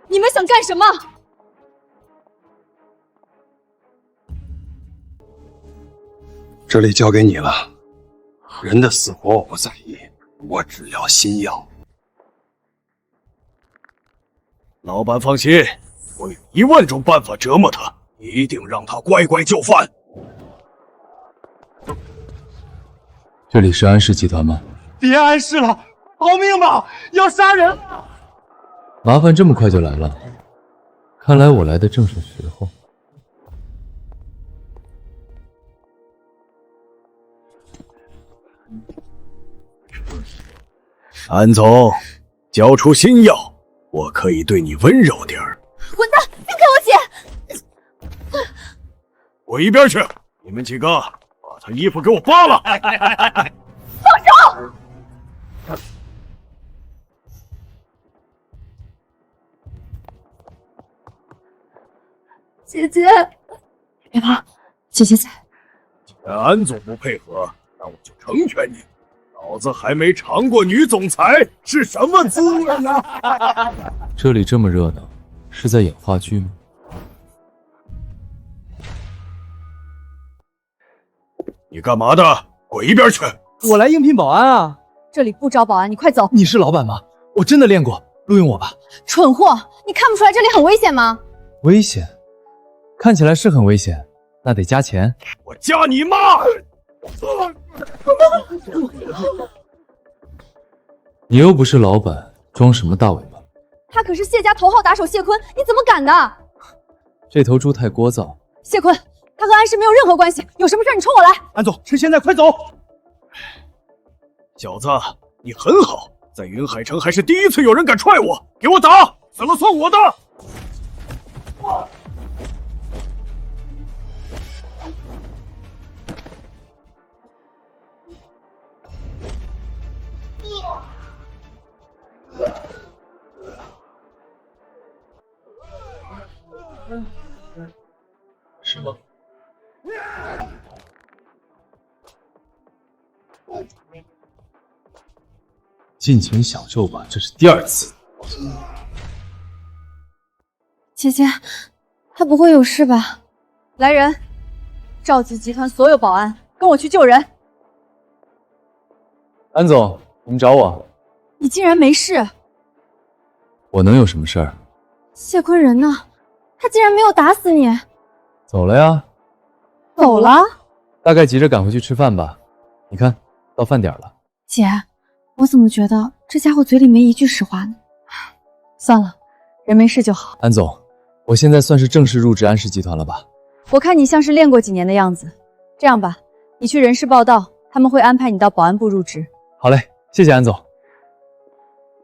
你们想干什么？这里交给你了。人的死活我不在意，我只要心药。老板放心，我有10000种办法折磨他，一定让他乖乖就范。这里是安氏集团吗？别安氏了，逃命吧！要杀人了！麻烦这么快就来了，看来我来的正是时候。安总，交出新药，我可以对你温柔点儿。混蛋，放开我姐！滚一边去！你们几个把他衣服给我扒了！放手！姐姐，别怕，姐姐在。既然安总不配合，那我就成全你。老子还没尝过女总裁是什么滋味呢！这里这么热闹，是在演话剧吗？你干嘛的？滚一边去！我来应聘保安啊！这里不招保安，你快走！你是老板吗？我真的练过，录用我吧。蠢货，你看不出来这里很危险吗？危险，看起来是很危险，那得加钱。我加你妈！你又不是老板，装什么大尾巴？他可是谢家头号打手谢坤，你怎么敢的？这头猪太聒噪。谢坤，他和安氏没有任何关系，有什么事你冲我来。安总，趁现在快走！小子，你很好，在云海城还是第一次有人敢踹我，给我打，死了算我的！是吗？尽情享受吧，这是第2次。姐姐，他不会有事吧？来人，召集集团所有保安，跟我去救人。安总，你们找我？你竟然没事？我能有什么事儿？谢坤人呢？他竟然没有打死你？走了呀。走了？大概急着赶回去吃饭吧。你看，到饭点了。姐，我怎么觉得这家伙嘴里没一句实话呢？算了，人没事就好。安总，我现在算是正式入职安氏集团了吧？我看你像是练过几年的样子。这样吧，你去人事报道，他们会安排你到保安部入职。好嘞，谢谢安总。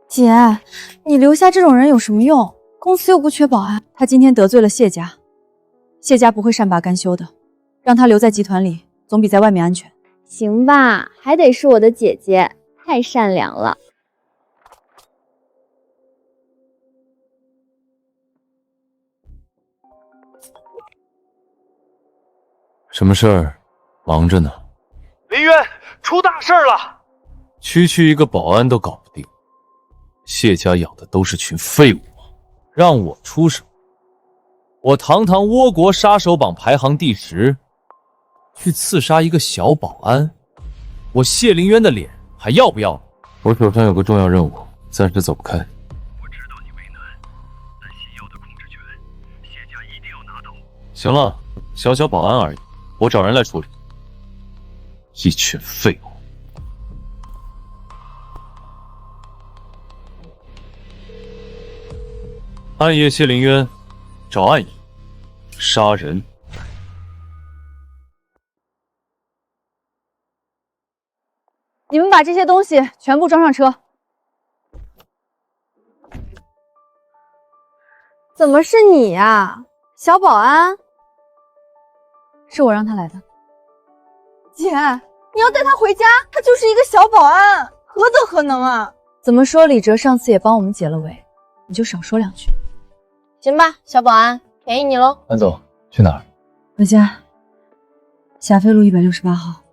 姐，你留下这种人有什么用？公司又不缺保安。他今天得罪了谢家，谢家不会善罢甘休的，让他留在集团里，总比在外面安全。行吧，还得是我的姐姐，太善良了。什么事儿？忙着呢。林渊，出大事了！区一个保安都搞不定，谢家养的都是群废物，让我出手。我堂堂倭国杀手榜排行第10，去刺杀一个小保安，我谢凌渊的脸还要不要？我手上有个重要任务，暂时走不开。我知道你为难，但西药的控制权，谢家一定要拿到。行了，小保安而已，我找人来处理。一群废物。暗夜谢凌渊，找暗夜，杀人。你们把这些东西全部装上车。怎么是你呀，小保安？是我让他来的。姐，你要带他回家，他就是一个小保安，何德何能啊？怎么说，李哲上次也帮我们解了围，你就少说2句。行吧，小保安，便宜你喽。安总，去哪儿？回家。霞飞路168号。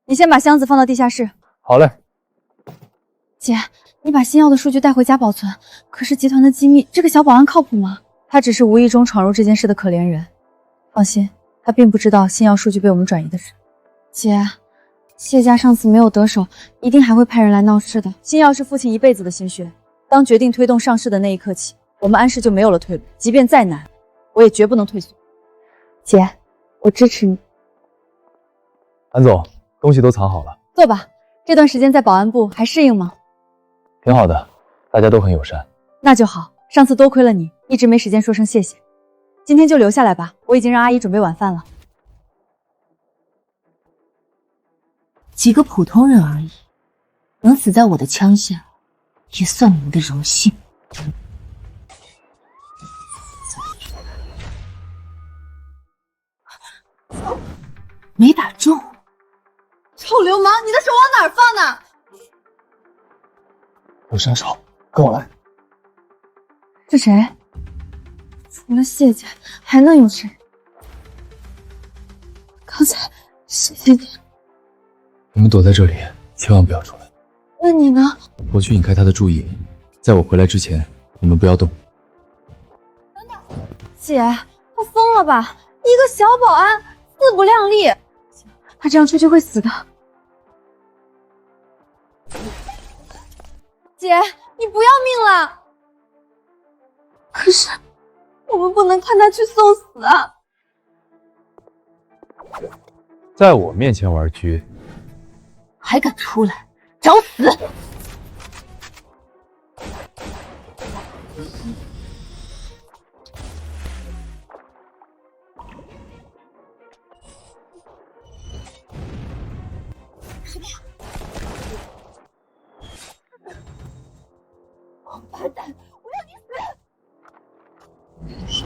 你先把箱子放到地下室。好嘞。姐，你把新药的数据带回家保存。可是集团的机密，这个小保安靠谱吗？他只是无意中闯入这件事的可怜人。放心，他并不知道新药数据被我们转移的事。姐，谢家上次没有得手，一定还会派人来闹事的。新药是父亲一辈子的心血，当决定推动上市的那一刻起，我们安氏就没有了退路。即便再难，我也绝不能退缩。姐，我支持你。安总，东西都藏好了，坐吧。这段时间在保安部还适应吗？挺好的，大家都很友善。那就好，上次多亏了你，一直没时间说声谢谢。今天就留下来吧，我已经让阿姨准备晚饭了。几个普通人而已，能死在我的枪下，也算你们的荣幸。没打中。臭流氓，你的手往哪儿放呢？有杀手，跟我来。是谁？除了谢家，还能有谁？刚才谢家……你们躲在这里，千万不要出来。那你呢？我去引开他的注意，在我回来之前，你们不要动。姐，他疯了吧？一个小保安，自不量力，他这样出去会死的。姐，你不要命了！可是我们不能看他去送死啊！在我面前玩狙，还敢出来找死！王八蛋！我要你死！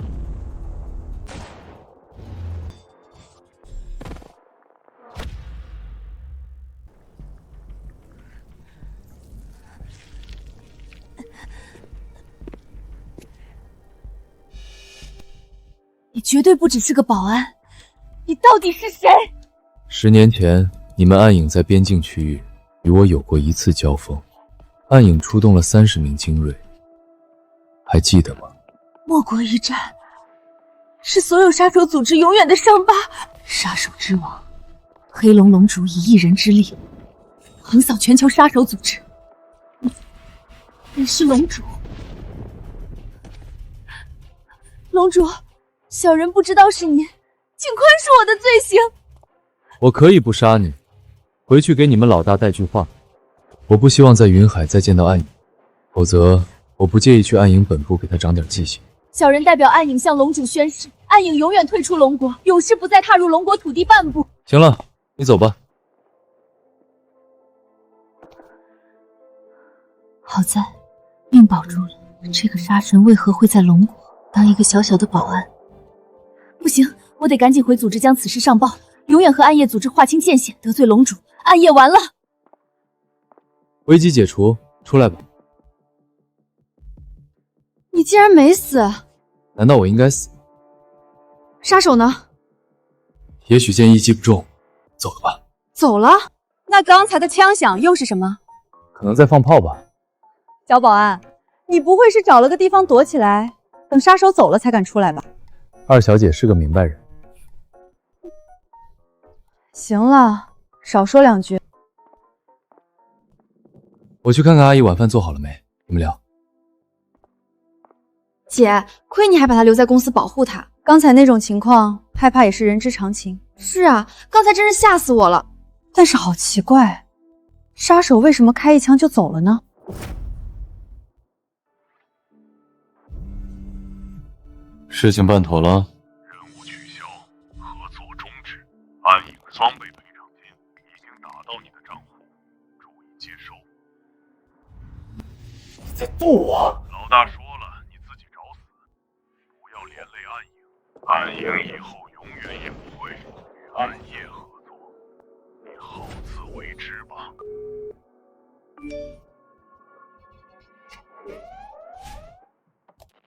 你绝对不只是个保安，你到底是谁？10年前，你们暗影在边境区域与我有过一次交锋，暗影出动了30名精锐，还记得吗？莫国一战是所有杀手组织永远的伤疤。杀手之王，黑龙龙主以一人之力横扫全球杀手组织。你是龙主，龙主，小人不知道是您，请宽恕我的罪行。我可以不杀你，回去给你们老大带句话，我不希望在云海再见到暗影，否则我不介意去暗影本部给他长点记性。小人代表暗影向龙主宣誓，暗影永远退出龙国，永世不再踏入龙国土地半步。行了，你走吧。好在命保住了，这个杀神为何会在龙国当一个小小的保安？不行，我得赶紧回组织将此事上报，永远和暗夜组织划清界限，得罪龙主，暗夜完了。危机解除，出来吧。你竟然没死！难道我应该死？杀手呢？也许见一击不中，走了吧。走了？那刚才的枪响又是什么？可能在放炮吧。小保安，你不会是找了个地方躲起来，等杀手走了才敢出来吧？二小姐是个明白人。行了，少说两句。我去看看阿姨晚饭做好了没，你们聊。姐，亏你还把他留在公司保护他，刚才那种情况，害怕也是人之常情。是啊，刚才真是吓死我了。但是好奇怪，杀手为什么开一枪就走了呢？事情办妥了，任务取消，合作终止，暗影双倍赔偿金已经打到你的账户，注意接收。你在逗我？老大说了，你自己找死，不要连累暗影。暗影以后永远也不会与暗夜合作，你好自为之吧。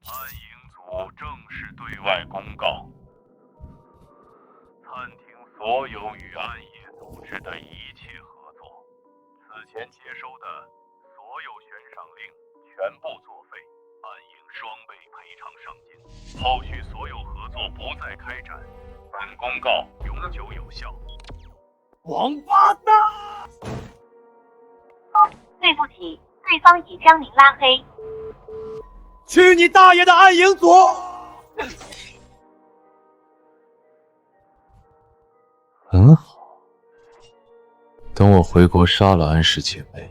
暗影组正式对外公告，暂停所有与暗夜组织的一切合作。此前接收的所有定，全部作废，安营双倍赔偿上金，后续所有合作不再开展。本公告永久有效。王八蛋！对不起，对方已将您拉黑。去你大爷的暗影组！很好，等我回国杀了安氏姐妹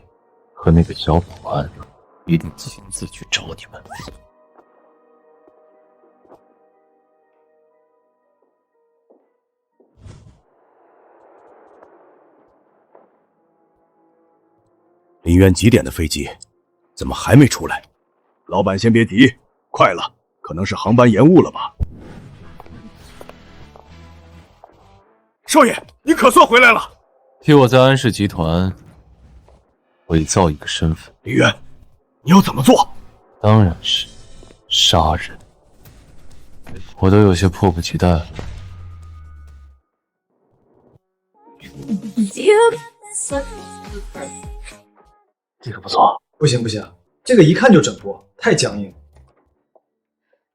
和那个小保安，一定亲自去找你们。林渊几点的飞机？怎么还没出来？老板先别急，快了，可能是航班延误了吧。少爷，你可算回来了！替我在安氏集团伪造一个身份。林渊，你要怎么做？当然是杀人。我都有些迫不及待了。这个不错。不行不行，这个一看就整过，太僵硬。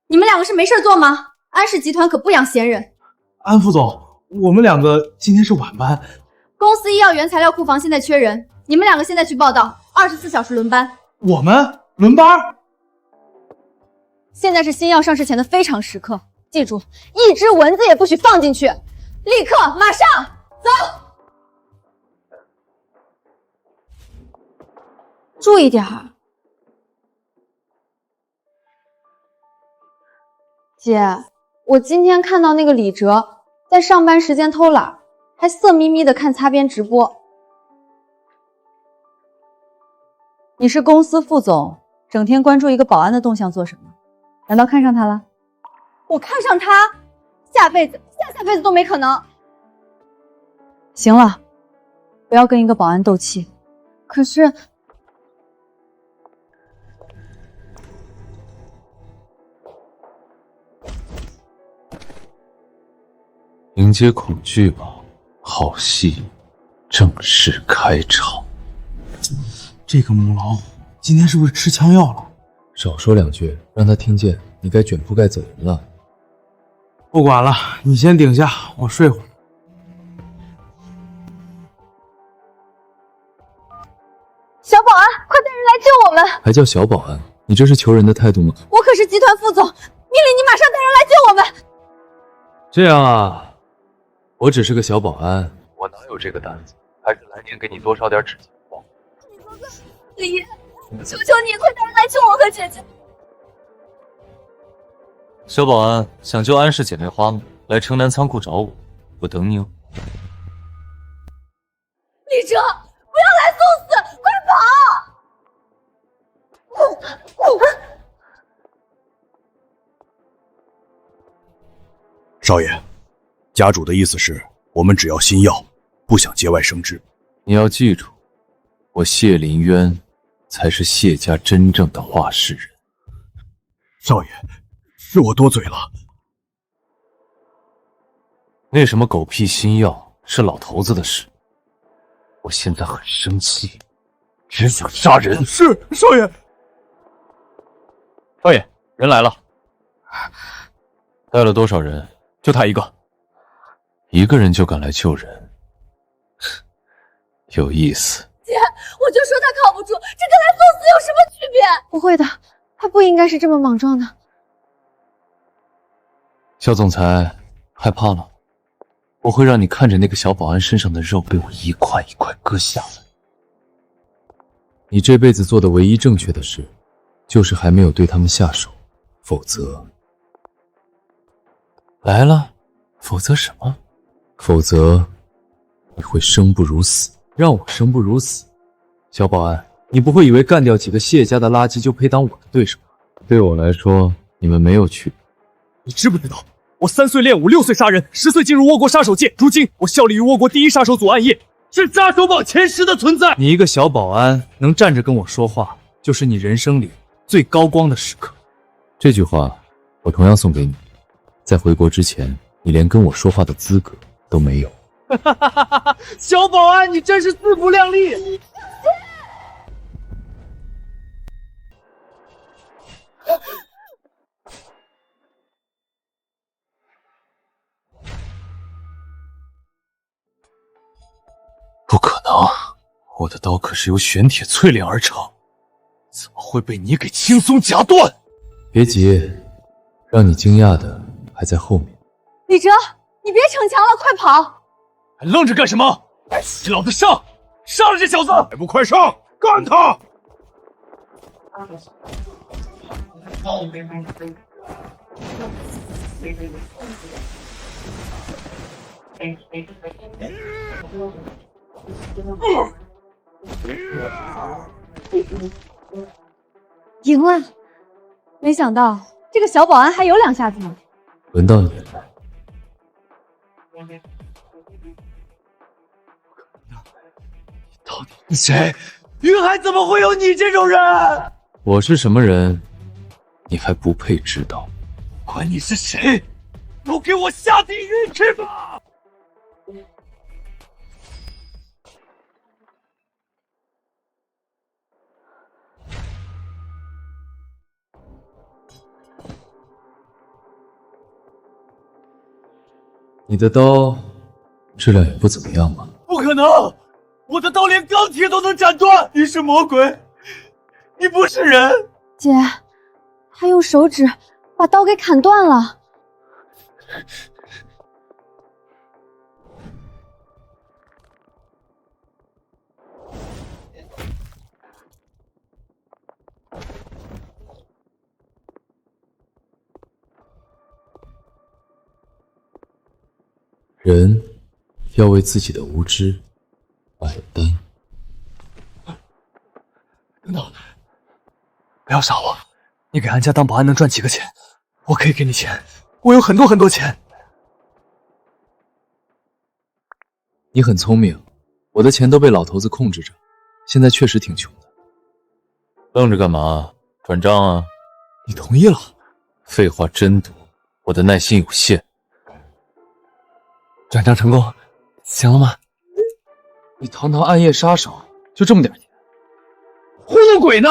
你们两个是没事做吗？安氏集团可不养闲人。安副总，我们两个今天是晚班。公司医药原材料库房现在缺人，你们两个现在去报道，24小时轮班。我们轮班？现在是新药上市前的非常时刻，记住，一只蚊子也不许放进去，立刻马上走。注意点儿，姐，我今天看到那个李哲在上班时间偷懒，还色眯眯的看擦边直播。你是公司副总，整天关注一个保安的动向做什么？难道看上他了？我看上他，下辈子、下辈子都没可能。行了，不要跟一个保安斗气。可是。迎接恐惧吧，好戏正式开场。这个母老虎今天是不是吃枪药了？少说两句，让他听见你该卷铺盖走人了。不管了，你先顶下，我睡会儿。小保安，快带人来救我们！还叫小保安？你这是求人的态度吗？我可是集团副总，命令你马上带人来救我们！这样啊。我只是个小保安，我哪有这个胆子？还是来年给你多烧点纸钱吧。李爷，求求你，快带人来救我和姐姐！小保安想救安氏姐妹花吗？来城南仓库找我，我等你哦。李哲，不要来送死，快跑！少爷。家主的意思是我们只要新药，不想节外生枝。你要记住，我谢林渊才是谢家真正的话事人。少爷，是我多嘴了。那什么狗屁新药是老头子的事，我现在很生气，只想杀人。是，少爷。少爷，人来了。带了多少人？就他一个。一个人就敢来救人，有意思。姐，我就说他靠不住，这跟来送死有什么区别？不会的，他不应该是这么莽撞的。肖总裁害怕了，我会让你看着那个小保安身上的肉被我一块一块割下来。你这辈子做的唯一正确的事，就是还没有对他们下手，否则来了，否则什么？否则你会生不如死。让我生不如死？小保安，你不会以为干掉几个谢家的垃圾就配当我的对手？对我来说，你们没有区别。你知不知道，我3岁练武，6岁杀人，10岁进入倭国杀手界，如今我效力于倭国第1杀手组暗夜，是杀手榜前10的存在。你一个小保安能站着跟我说话，就是你人生里最高光的时刻。这句话我同样送给你，在回国之前，你连跟我说话的资格都没有。小保安，你真是自不量力。我的刀可是由玄铁淬炼而成，怎么会被你给轻松夹断？别急，让你惊讶的还在后面。李哲，你别逞强了，快跑！还愣着干什么？该死，老子上！杀了这小子！还不快上，干他！赢了！没想到这个小保安还有两下子呢。轮到你了。到底是谁？云海怎么会有你这种人？我是什么人，你还不配知道。管你是谁，都给我下地狱去吧！你的刀质量也不怎么样嘛。不可能！我的刀连钢铁都能斩断！你是魔鬼，你不是人！姐，他用手指把刀给砍断了。人要为自己的无知买单。等等，不要杀我！你给安家当保安能赚几个钱？我可以给你钱，我有很多很多钱。你很聪明，我的钱都被老头子控制着，现在确实挺穷的。愣着干嘛？转账啊！你同意了？废话真多，我的耐心有限。转账成功，行了吗？你堂堂暗夜杀手，就这么点钱？糊弄鬼呢！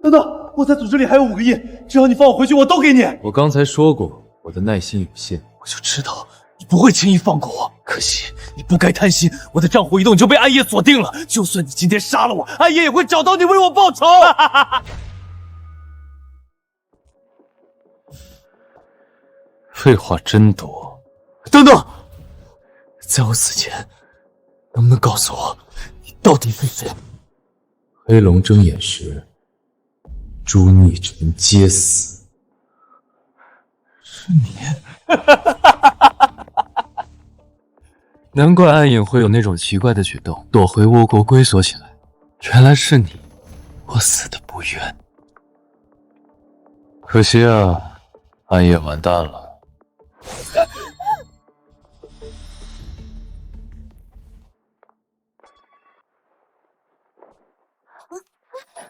等等，我在组织里还有5个亿，只要你放我回去，我都给你。我刚才说过，我的耐心有限。我就知道你不会轻易放过我，可惜你不该贪心，我的账户一动就被暗夜锁定了。就算你今天杀了我，暗夜也会找到你为我报仇。废话真多。等等，在我死前，能不能告诉我你到底是谁？黑龙睁眼时，朱逆臣皆死。是你？难怪暗影会有那种奇怪的举动，躲回倭国龟缩起来。原来是你，我死的不冤。可惜啊，暗夜完蛋了。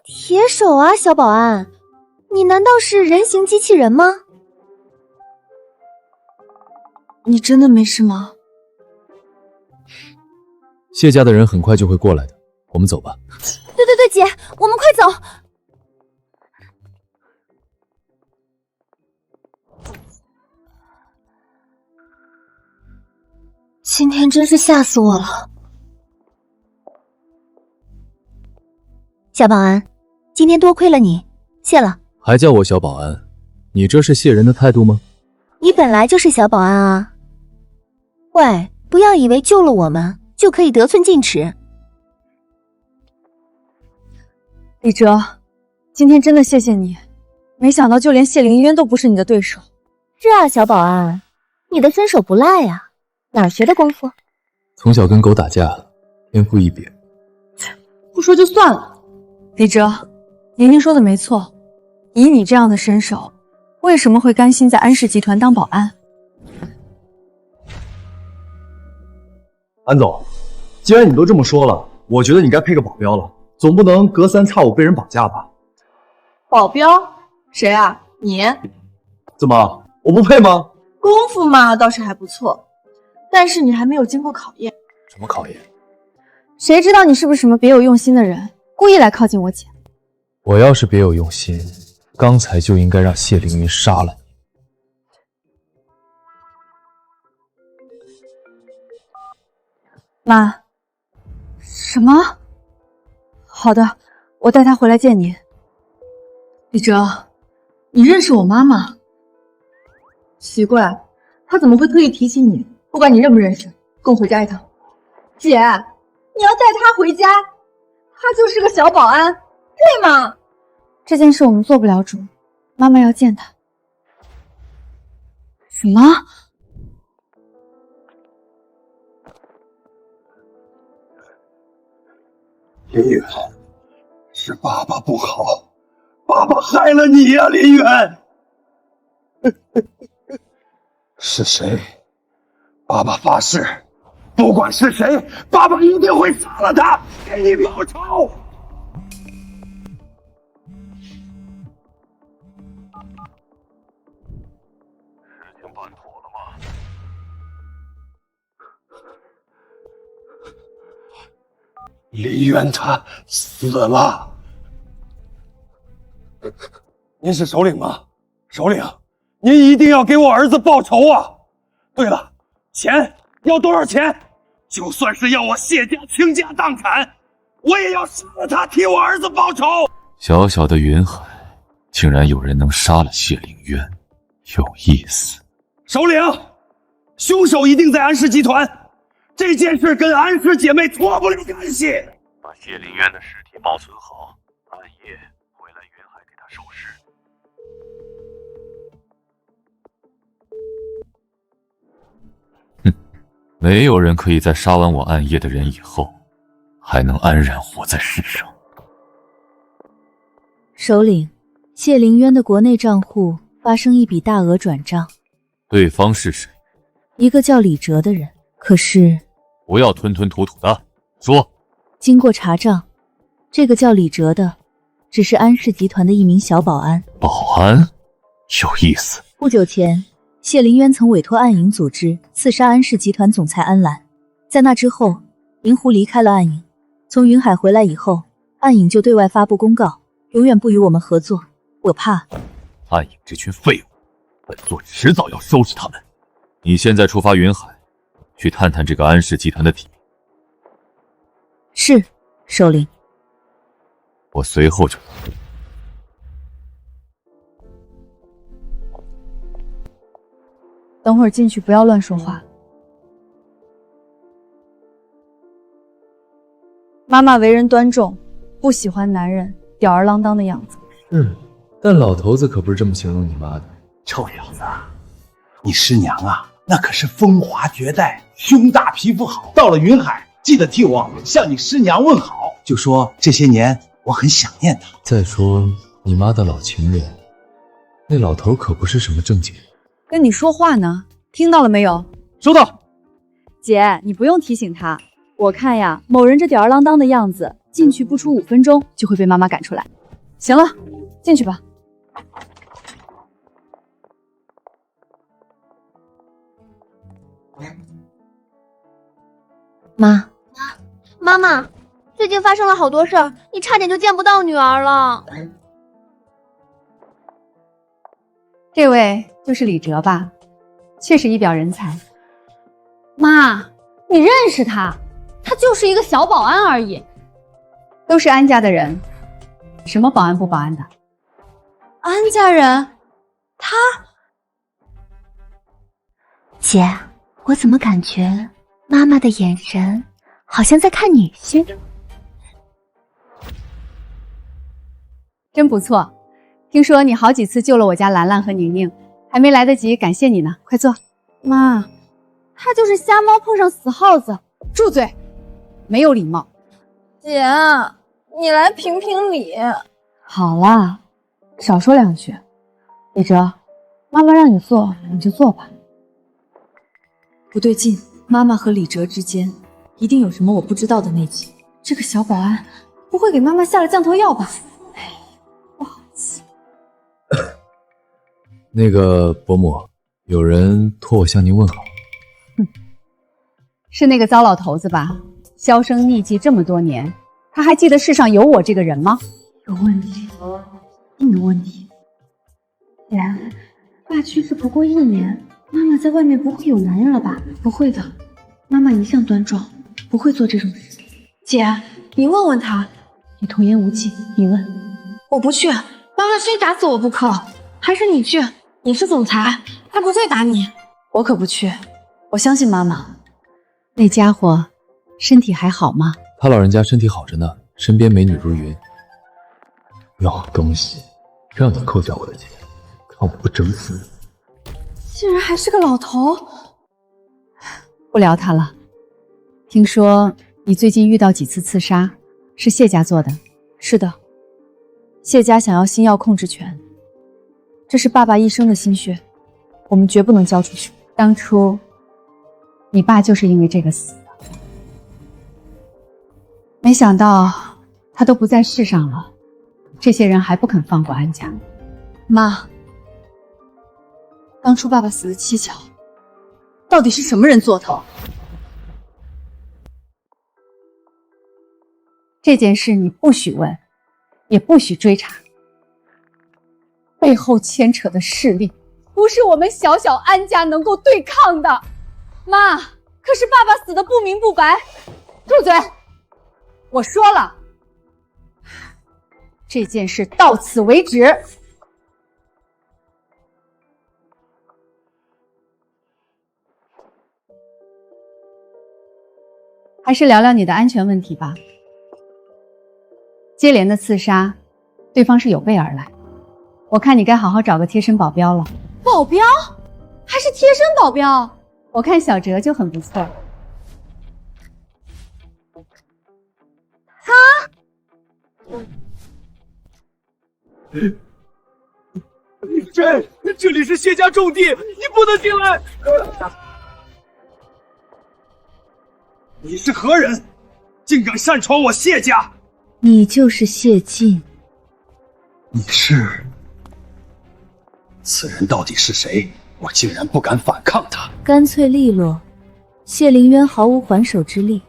铁手啊，小保安，你难道是人形机器人吗？你真的没事吗？谢家的人很快就会过来的，我们走吧。对，姐，我们快走。今天真是吓死我了。小保安，今天多亏了你，谢了。还叫我小保安，你这是谢人的态度吗？你本来就是小保安啊。喂，不要以为救了我们就可以得寸进尺。李哲，今天真的谢谢你，没想到就连谢凌渊都不是你的对手。是啊，小保安，你的身手不赖呀，哪儿学的功夫？从小跟狗打架，天赋异禀。不说就算了。李哲，宁宁说的没错，以你这样的身手，为什么会甘心在安氏集团当保安？安总，既然你都这么说了，我觉得你该配个保镖了，总不能隔三差五被人绑架吧？保镖？谁啊？你？怎么，我不配吗？功夫嘛，倒是还不错，但是你还没有经过考验。什么考验？谁知道你是不是什么别有用心的人，故意来靠近我姐？我要是别有用心，刚才就应该让谢凌云杀了你。妈，什么？好的，我带她回来见你。李哲，你认识我妈妈？奇怪，她怎么会特意提醒你？不管你认不认识，跟我回家一趟。姐，你要带她回家，她就是个小保安，对吗？这件事我们做不了主，妈妈要见她。什么？林远，是爸爸不好，爸爸害了你呀，林远。是谁？爸爸发誓，不管是谁，爸爸一定会杀了他，给你报仇。事情办妥了吗？林渊他死了。您是首领吗？首领，您一定要给我儿子报仇啊！对了，钱要多少钱？就算是要我谢家倾家荡产，我也要杀了他，替我儿子报仇。小小的云海，竟然有人能杀了谢凌渊，有意思。首领，凶手一定在安氏集团，这件事跟安氏姐妹脱不了干系。把谢凌渊的尸体保存好，暗夜回来云海给他收尸。没有人可以在杀完我暗夜的人以后，还能安然活在世上。首领，谢凌渊的国内账户发生一笔大额转账，对方是谁？一个叫李哲的人。可是不要吞吞吐吐的说。经过查账，这个叫李哲的只是安氏集团的一名小保安。保安？有意思。不久前，谢凌渊曾委托暗影组织刺杀安氏集团总裁安澜，在那之后，银狐离开了暗影。从云海回来以后，暗影就对外发布公告，永远不与我们合作。我怕暗影这群废物，本座迟早要收拾他们。你现在出发云海，去探探这个安氏集团的底。是，首领。我随后就来。等会儿进去不要乱说话。妈妈为人端重，不喜欢男人吊儿郎当的样子。但老头子可不是这么形容你妈的。臭小子，你师娘啊，那可是风华绝代，胸大皮肤好。到了云海，记得替我向你师娘问好，就说这些年我很想念她。再说你妈的老情人，那老头可不是什么正经人。跟你说话呢，听到了没有？收到。姐，你不用提醒他。我看呀，某人这吊儿郎当的样子，进去不出5分钟就会被妈妈赶出来。行了，进去吧。妈妈，最近发生了好多事儿，你差点就见不到女儿了。这位就是李哲吧？确实一表人才。妈，你认识他？他就是一个小保安而已。都是安家的人，什么保安不保安的？安家人？他？姐，我怎么感觉妈妈的眼神好像在看女婿？真不错，听说你好几次救了我家兰兰和宁宁，还没来得及感谢你呢，快坐。妈，他就是瞎猫碰上死耗子，住嘴，没有礼貌。姐，你来评评理。好啦，少说2句。李哲，妈妈让你做，你就做吧。不对劲，妈妈和李哲之间一定有什么我不知道的内情。这个小保安不会给妈妈下了降头药吧？哎，不好气。那个伯母，有人托我向您问好。是那个糟老头子吧？销声匿迹这么多年，他还记得世上有我这个人吗？有问题，一定有问题。姐，爸去世不过1年，妈妈在外面不会有男人了吧？不会的，妈妈一向端庄，不会做这种事。姐，你问问他。你童言无忌，你问。我不去，妈妈非打死我不可。还是你去，你是总裁，他不会打你。我可不去，我相信妈妈。那家伙身体还好吗？他老人家身体好着呢，身边美女如云。老东西，让你扣下我的钱，看我不整死你！竟然还是个老头。不聊他了。听说你最近遇到几次刺杀，是谢家做的？是的，谢家想要星耀控制权，这是爸爸一生的心血，我们绝不能交出去。当初你爸就是因为这个死的，没想到他都不在世上了，这些人还不肯放过安家。妈，当初爸爸死的蹊跷，到底是什么人做的？这件事你不许问，也不许追查，背后牵扯的势力不是我们小小安家能够对抗的。妈，可是爸爸死的不明不白。住嘴！我说了，这件事到此为止。还是聊聊你的安全问题吧。接连的刺杀，对方是有备而来，我看你该好好找个贴身保镖了。保镖？还是贴身保镖？我看小哲就很不错。这里是谢家重地，你不能进来！你是何人？竟敢擅闯我谢家！你就是谢晋。你是？此人到底是谁？我竟然不敢反抗他！干脆利落，谢凌渊毫无还手之力。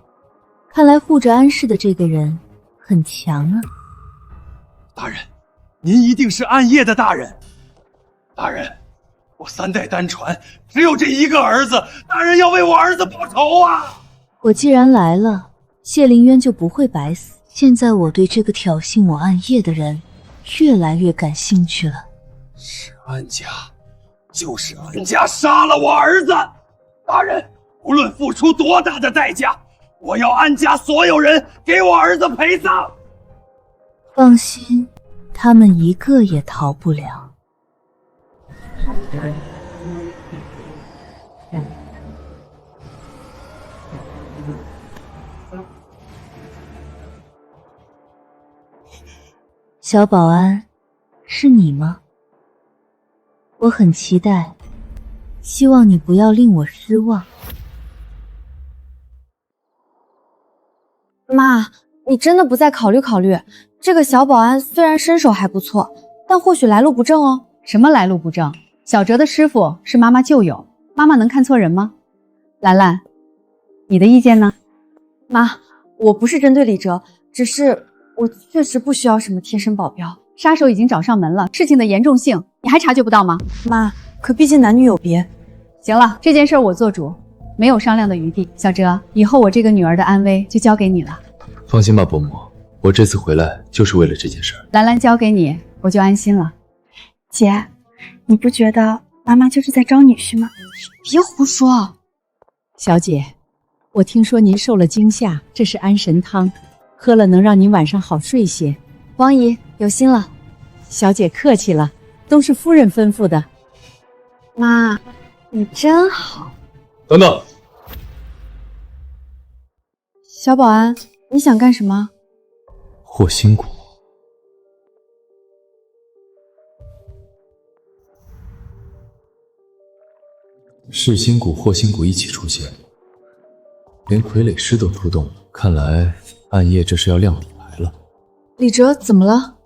看来护着安氏的这个人很强啊。大人，您一定是暗夜的大人。大人，我3代单传，只有这一个儿子，大人要为我儿子报仇啊！我既然来了，谢凌渊就不会白死。现在我对这个挑衅我暗夜的人越来越感兴趣了。是安家，就是安家杀了我儿子！大人，无论付出多大的代价，我要安家所有人给我儿子陪葬。放心，他们一个也逃不了。小保安，是你吗？我很期待，希望你不要令我失望。妈，你真的不再考虑考虑？这个小保安虽然身手还不错，但或许来路不正哦。什么来路不正？小哲的师傅是妈妈旧友，妈妈能看错人吗？兰兰，你的意见呢？妈，我不是针对李哲，只是我确实不需要什么贴身保镖。杀手已经找上门了，事情的严重性你还察觉不到吗？妈，可毕竟男女有别。行了，这件事我做主，没有商量的余地。小哲，以后我这个女儿的安危就交给你了。放心吧，伯母，我这次回来就是为了这件事。兰兰交给你，我就安心了。姐，你不觉得妈妈就是在招女婿吗？别胡说。小姐，我听说您受了惊吓，这是安神汤，喝了能让您晚上好睡些。王姨有心了。小姐客气了，都是夫人吩咐的。妈，你真好。等等，小保安，你想干什么？霍心谷。噬心谷、霍心谷一起出现，连傀儡师都出动，看来暗夜这是要亮底牌了。李哲，怎么了？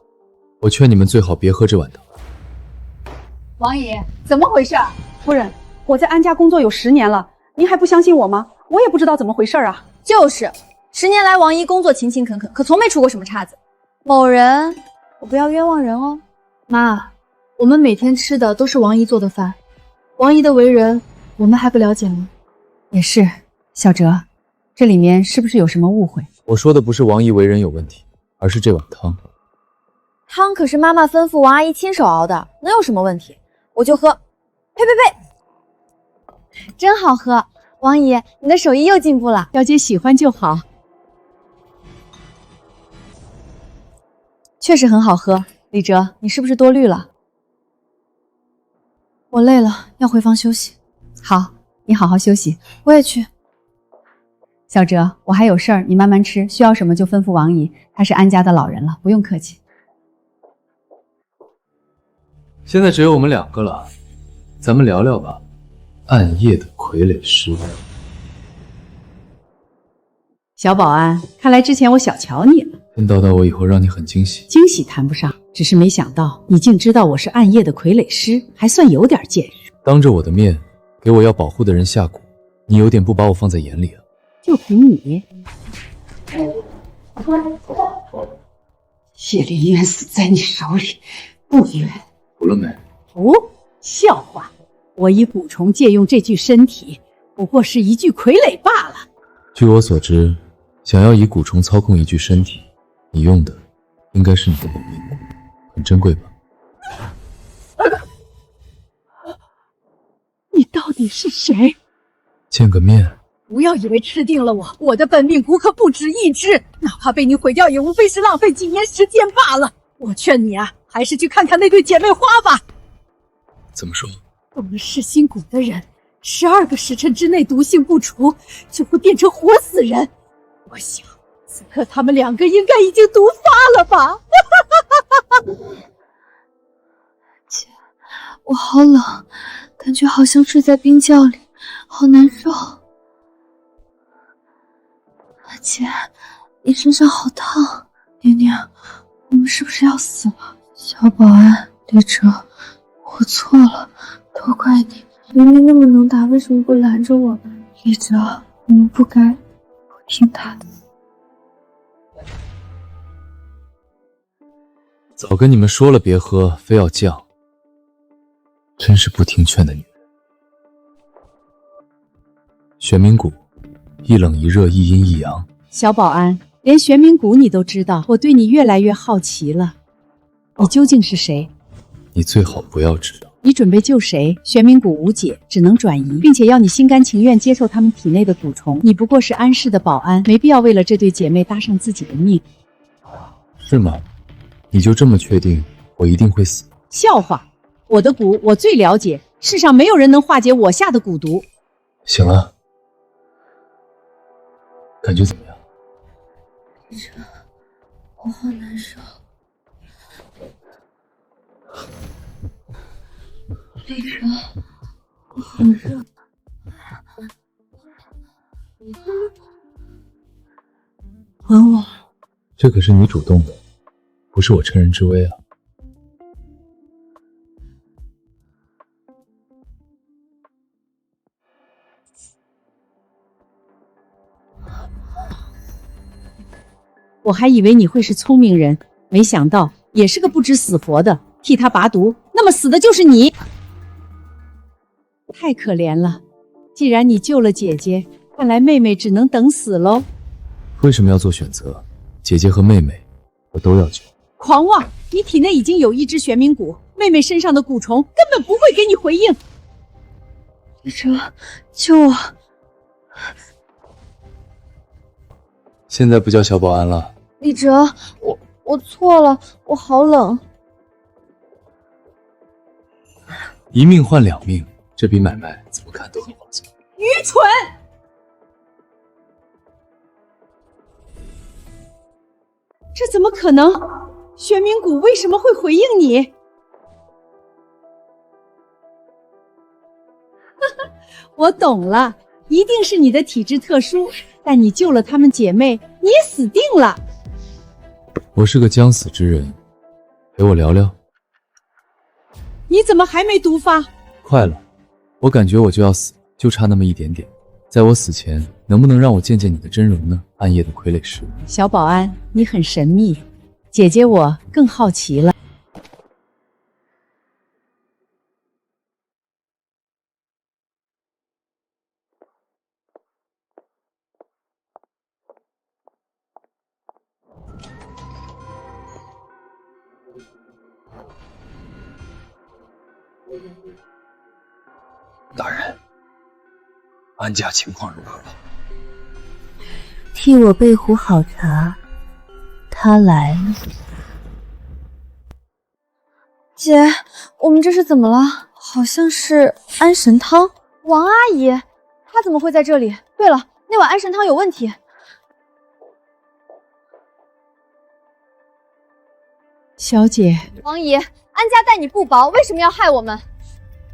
我劝你们最好别喝这碗汤。王姨，怎么回事？夫人，我在安家工作有10年了，您还不相信我吗？我也不知道怎么回事啊。就是，10年来王姨工作勤勤恳恳，可从没出过什么岔子。某人，我不要冤枉人哦。妈，我们每天吃的都是王姨做的饭，王姨的为人，我们还不了解吗？也是，小哲，这里面是不是有什么误会？我说的不是王姨为人有问题，而是这碗汤。汤可是妈妈吩咐王阿姨亲手熬的，能有什么问题？我就喝。呸呸呸！真好喝，王姨，你的手艺又进步了。小姐喜欢就好。确实很好喝。李哲，你是不是多虑了？我累了，要回房休息。好，你好好休息。我也去。小哲，我还有事儿，你慢慢吃，需要什么就吩咐王姨，她是安家的老人了，不用客气。现在只有我们2个了，咱们聊聊吧。暗夜的傀儡师。小保安，看来之前我小瞧你了。见到我以后让你很惊喜。惊喜谈不上，只是没想到你竟知道我是暗夜的傀儡师，还算有点见识。当着我的面给我要保护的人下蛊，你有点不把我放在眼里啊。就凭你，谢灵渊死在你手里，不冤。服了没？哦，笑话！我以蛊虫借用这具身体，不过是一具傀儡罢了。据我所知，想要以蛊虫操控一具身体，你用的应该是你的本命蛊，很珍贵吧？你到底是谁？见个面。不要以为吃定了我的本命蛊可不止一只，哪怕被你毁掉，也无非是浪费几年时间罢了。我劝你啊，还是去看看那对姐妹花吧。怎么说？动了噬心蛊的人，12个时辰之内毒性不除，就会变成活死人。我想，此刻他们2个应该已经毒发了吧？姐，我好冷，感觉好像睡在冰窖里，好难受。姐，你身上好烫。宁宁，我们是不是要死了？小保安，李哲，我错了，都怪你。明明那么能打，为什么不拦着我们？李哲，我们不该不听他的。早跟你们说了别喝，非要犟，真是不听劝的女人。玄冥谷，一冷一热，一阴一阳。小保安，连玄冥谷你都知道，我对你越来越好奇了。你究竟是谁？你最好不要知道。你准备救谁？玄冥谷无解，只能转移，并且要你心甘情愿接受他们体内的蛊虫。你不过是安氏的保安，没必要为了这对姐妹搭上自己的命。是吗？你就这么确定我一定会死？笑话！我的蛊我最了解，世上没有人能化解我下的蛊毒。行了，感觉怎么样？我好难受。李哲，我好热。吻我。这可是你主动的，不是我趁人之危啊。我还以为你会是聪明人，没想到也是个不知死活的。替他拔毒，那么死的就是你。太可怜了，既然你救了姐姐，看来妹妹只能等死喽。为什么要做选择？姐姐和妹妹，我都要救。狂妄！你体内已经有1只玄冥蛊，妹妹身上的蛊虫根本不会给你回应。李哲，救我！现在不叫小保安了。李哲，我错了，我好冷。一命换2命，这笔买卖怎么看都很划算。愚蠢！这怎么可能？玄冥谷为什么会回应你？我懂了，一定是你的体质特殊，但你救了她们姐妹，你也死定了。我是个将死之人，陪我聊聊。你怎么还没毒发？快了，我感觉我就要死，就差那么一点点。在我死前，能不能让我见见你的真容呢？暗夜的傀儡师。小保安，你很神秘，姐姐我更好奇了。大人，安家情况如何？替我备壶好茶，他来了。姐，我们这是怎么了？好像是安神汤。王阿姨，她怎么会在这里？对了，那碗安神汤有问题。小姐，王姨，安家待你不薄，为什么要害我们？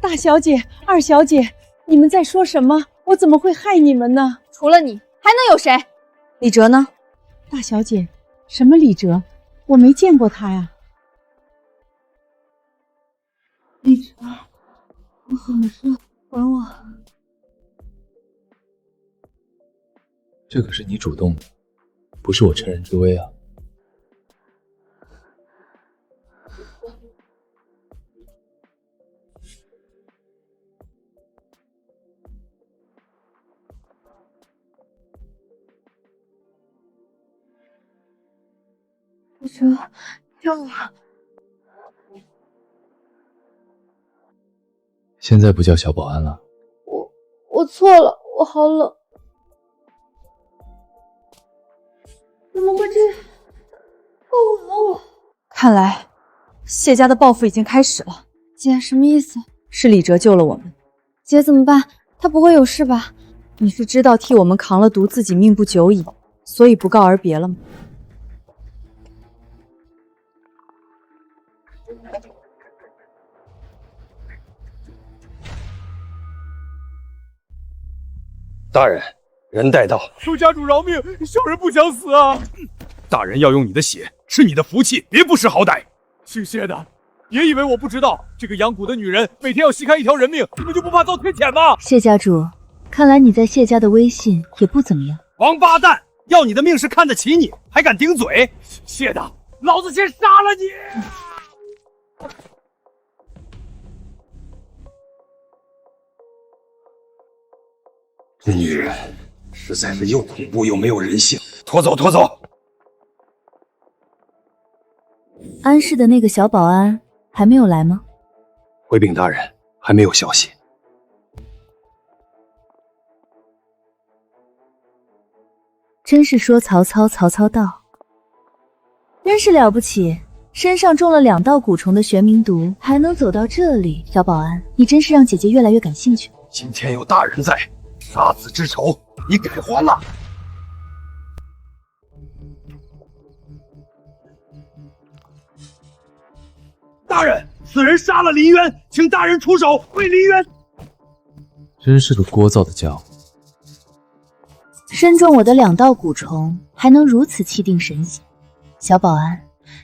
大小姐、二小姐，你们在说什么？我怎么会害你们呢？除了你，还能有谁？李哲呢？大小姐，什么李哲？我没见过他呀。李哲，我好热，还我。这可是你主动的，不是我趁人之危啊。李哲，救我！现在不叫小保安了。我错了，我好冷。怎么会这样？吻了我！看来谢家的报复已经开始了。姐，什么意思？是李哲救了我们。姐怎么办？他不会有事吧？你是知道替我们扛了毒，自己命不久矣，所以不告而别了吗？大人，人带到。求家主饶命，小人不想死啊！大人要用你的血，是你的福气，别不识好歹。姓谢的，别以为我不知道，这个养蛊的女人每天要吸干一条人命，你们就不怕遭天谴吗？谢家主，看来你在谢家的威信也不怎么样。王八蛋，要你的命是看得起你，还敢顶嘴？谢的，老子先杀了你！这女人实在是又恐怖又没有人性，拖走，拖走！安氏的那个小保安还没有来吗？回禀大人，还没有消息。真是说曹操，曹操到，真是了不起！身上中了2道蛊虫的玄冥毒，还能走到这里。小保安，你真是让姐姐越来越感兴趣。今天有大人在，杀子之仇你该还了。大人，此人杀了林渊，请大人出手为林渊。真是个聒噪的家伙。身中我的2道蛊虫，还能如此气定神闲。小保安，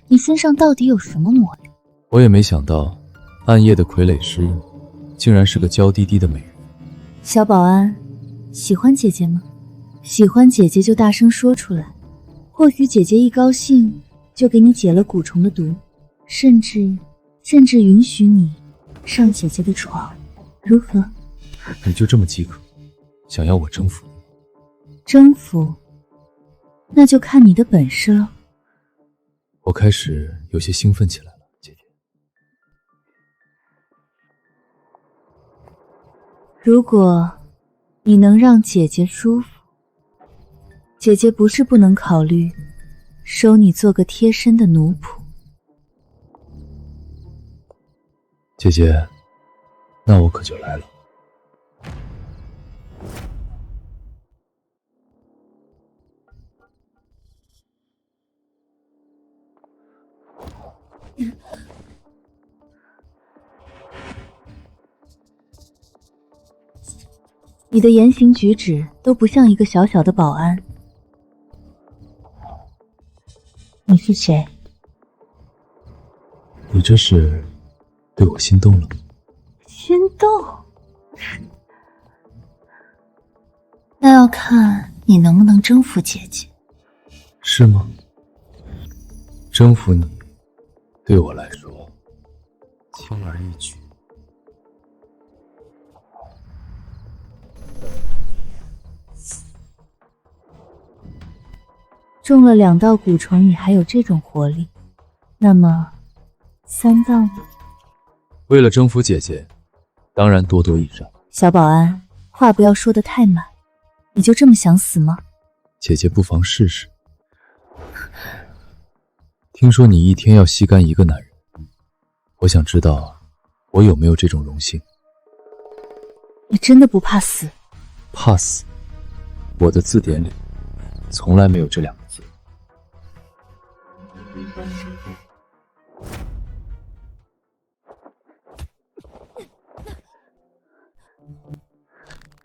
你身上到底有什么魔力？我也没想到，暗夜的傀儡师竟然是个娇滴滴的美人。小保安，喜欢姐姐吗？喜欢姐姐就大声说出来，或许姐姐一高兴就给你解了蛊虫的毒，甚至允许你上姐姐的床，如何？你就这么饥渴，想要我征服你？征服？那就看你的本事了。我开始有些兴奋起来了，姐姐。如果你能让姐姐舒服，姐姐不是不能考虑收你做个贴身的奴仆。姐姐，那我可就来了。你的言行举止都不像一个小小的保安。你是谁？你这是对我心动了吗？心动？那要看你能不能征服姐姐。是吗？征服你，对我来说轻而易举。中了2道蛊虫，你还有这种活力，那么3道呢？为了征服姐姐，当然多多益善。小保安，话不要说得太满。你就这么想死吗？姐姐不妨试试。听说你一天要吸干一个男人，我想知道我有没有这种荣幸。你真的不怕死？怕死？我的字典里从来没有这2个字。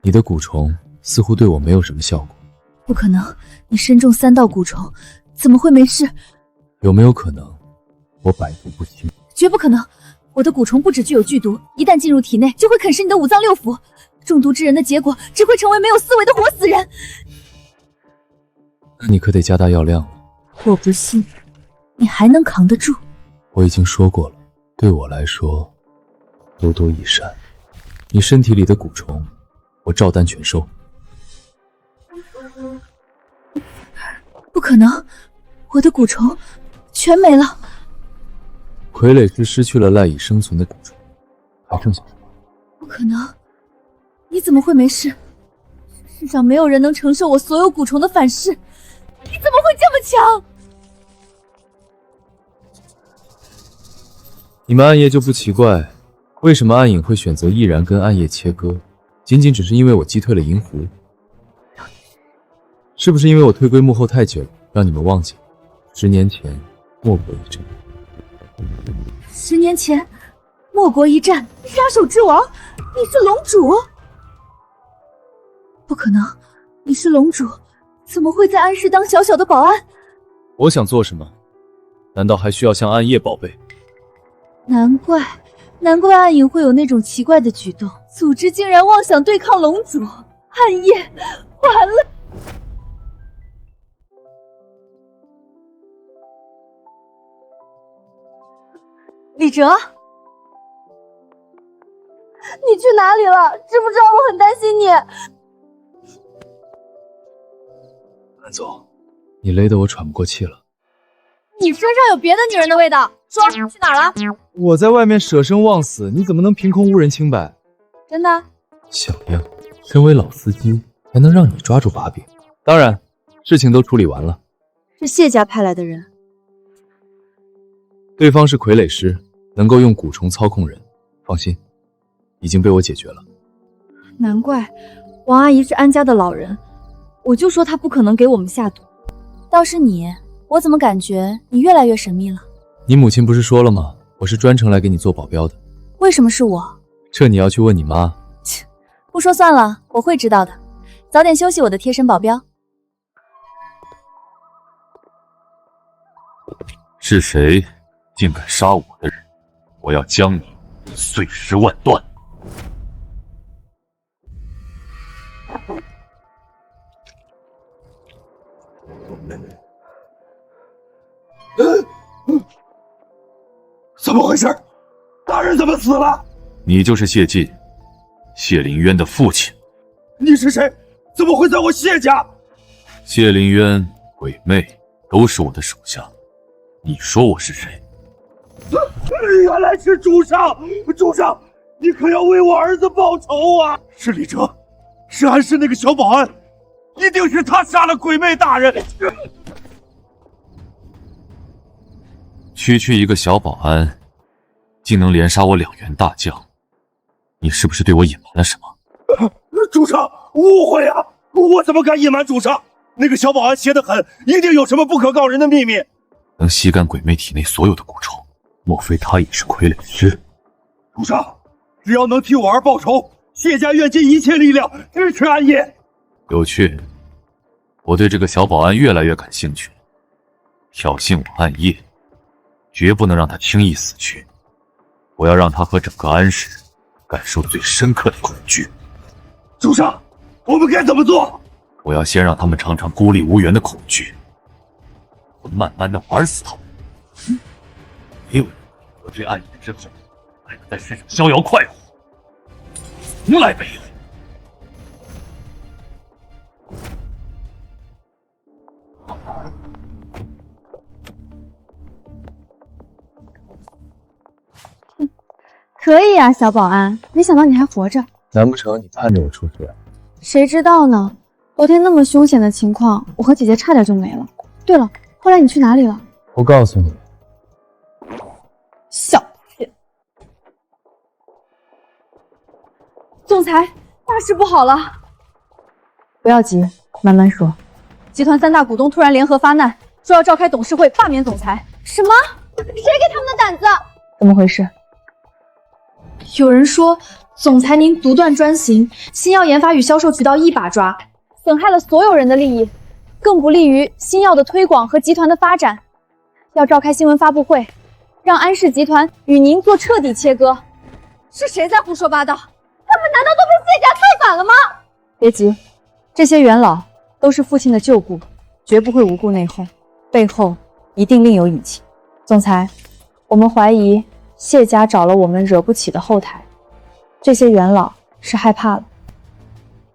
你的蛊虫似乎对我没有什么效果。不可能，你身中3道蛊虫，怎么会没事？有没有可能我百毒不侵？绝不可能！我的蛊虫不只具有剧毒，一旦进入体内，就会啃食你的5脏6腑。中毒之人的结果，只会成为没有思维的活死人。那你可得加大药量了。我不信，你还能扛得住？我已经说过了，对我来说，多多益善。你身体里的蛊虫，我照单全收。不可能，我的蛊虫全没了。傀儡师失去了赖以生存的蛊虫，还剩下什么？不可能，你怎么会没事？世上没有人能承受我所有蛊虫的反噬，你怎么会这么强？你们暗夜就不奇怪，为什么暗影会选择毅然跟暗夜切割？仅仅只是因为我击退了银狐。是不是因为我退归幕后太久，让你们忘记10年前莫国一战？10年前，莫国一战，杀手之王，你是龙主？不可能，你是龙主，怎么会在安氏当小小的保安？我想做什么，难道还需要向暗夜报备？难怪暗影会有那种奇怪的举动，组织竟然妄想对抗龙主，暗夜完了！李哲，你去哪里了？知不知道我很担心你？安总，你勒得我喘不过气了。你身上有别的女人的味道，说去哪儿了？我在外面舍生忘死，你怎么能凭空污人清白？真的？小样，身为老司机，还能让你抓住把柄？当然，事情都处理完了。是谢家派来的人。对方是傀儡师，能够用蛊虫操控人。放心，已经被我解决了。难怪王阿姨是安家的老人，我就说她不可能给我们下毒。倒是你，我怎么感觉你越来越神秘了？你母亲不是说了吗？我是专程来给你做保镖的。为什么是我？这你要去问你妈。切，不说算了，我会知道的。早点休息，我的贴身保镖。是谁竟敢杀我的人？我要将你碎尸万段！怎么回事？大人怎么死了？你就是谢晋，谢凌渊的父亲。你是谁？怎么会在我谢家？谢凌渊、鬼魅都是我的手下。你说我是谁？原来是主上！主上，你可要为我儿子报仇啊！是李哲，是安氏那个小保安，一定是他杀了鬼魅大人。区一个小保安，竟能连杀我2员大将，你是不是对我隐瞒了什么？主上，误会啊！我怎么敢隐瞒主上？那个小保安邪得很，一定有什么不可告人的秘密。能吸干鬼魅体内所有的蛊虫，莫非他也是傀儡师？主上，只要能替我儿报仇，谢家愿尽一切力量支持安夜。有趣，我对这个小保安越来越感兴趣。挑衅我暗夜，绝不能让他轻易死去。我要让他和整个安氏感受最深刻的恐惧。主上，我们该怎么做？我要先让他们尝尝孤立无援的恐惧，我慢慢的玩死他们。没有人得罪暗夜之后还能在世上逍遥快活，从来没有。可以啊，小保安，没想到你还活着。难不成你盼着我出事啊？谁知道呢？昨天那么凶险的情况，我和姐姐差点就没了。对了，后来你去哪里了？不告诉你。小气！总裁，大事不好了！不要急，慢慢说。集团3大股东突然联合发难，说要召开董事会罢免总裁。什么？谁给他们的胆子？怎么回事？有人说，总裁您独断专行，新药研发与销售渠道一把抓，损害了所有人的利益，更不利于新药的推广和集团的发展。要召开新闻发布会，让安氏集团与您做彻底切割。是谁在胡说八道？他们难道都被谢家操反了吗？别急，这些元老都是父亲的旧部，绝不会无故内讧，背后一定另有隐情。总裁，我们怀疑谢家找了我们惹不起的后台，这些元老是害怕了。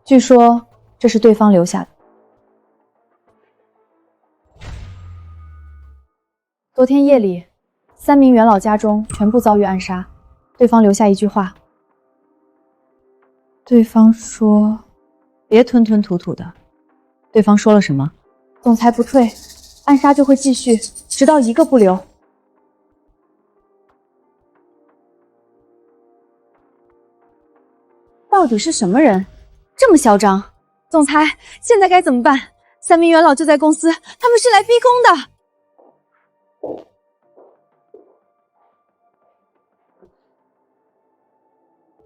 据说这是对方留下的。昨天夜里，3名元老家中全部遭遇暗杀，对方留下一句话。对方说：“别吞吞吐吐的。”对方说了什么？总裁不退，暗杀就会继续，直到一个不留。到底是什么人这么嚣张？总裁，现在该怎么办？3名元老就在公司，他们是来逼宫的。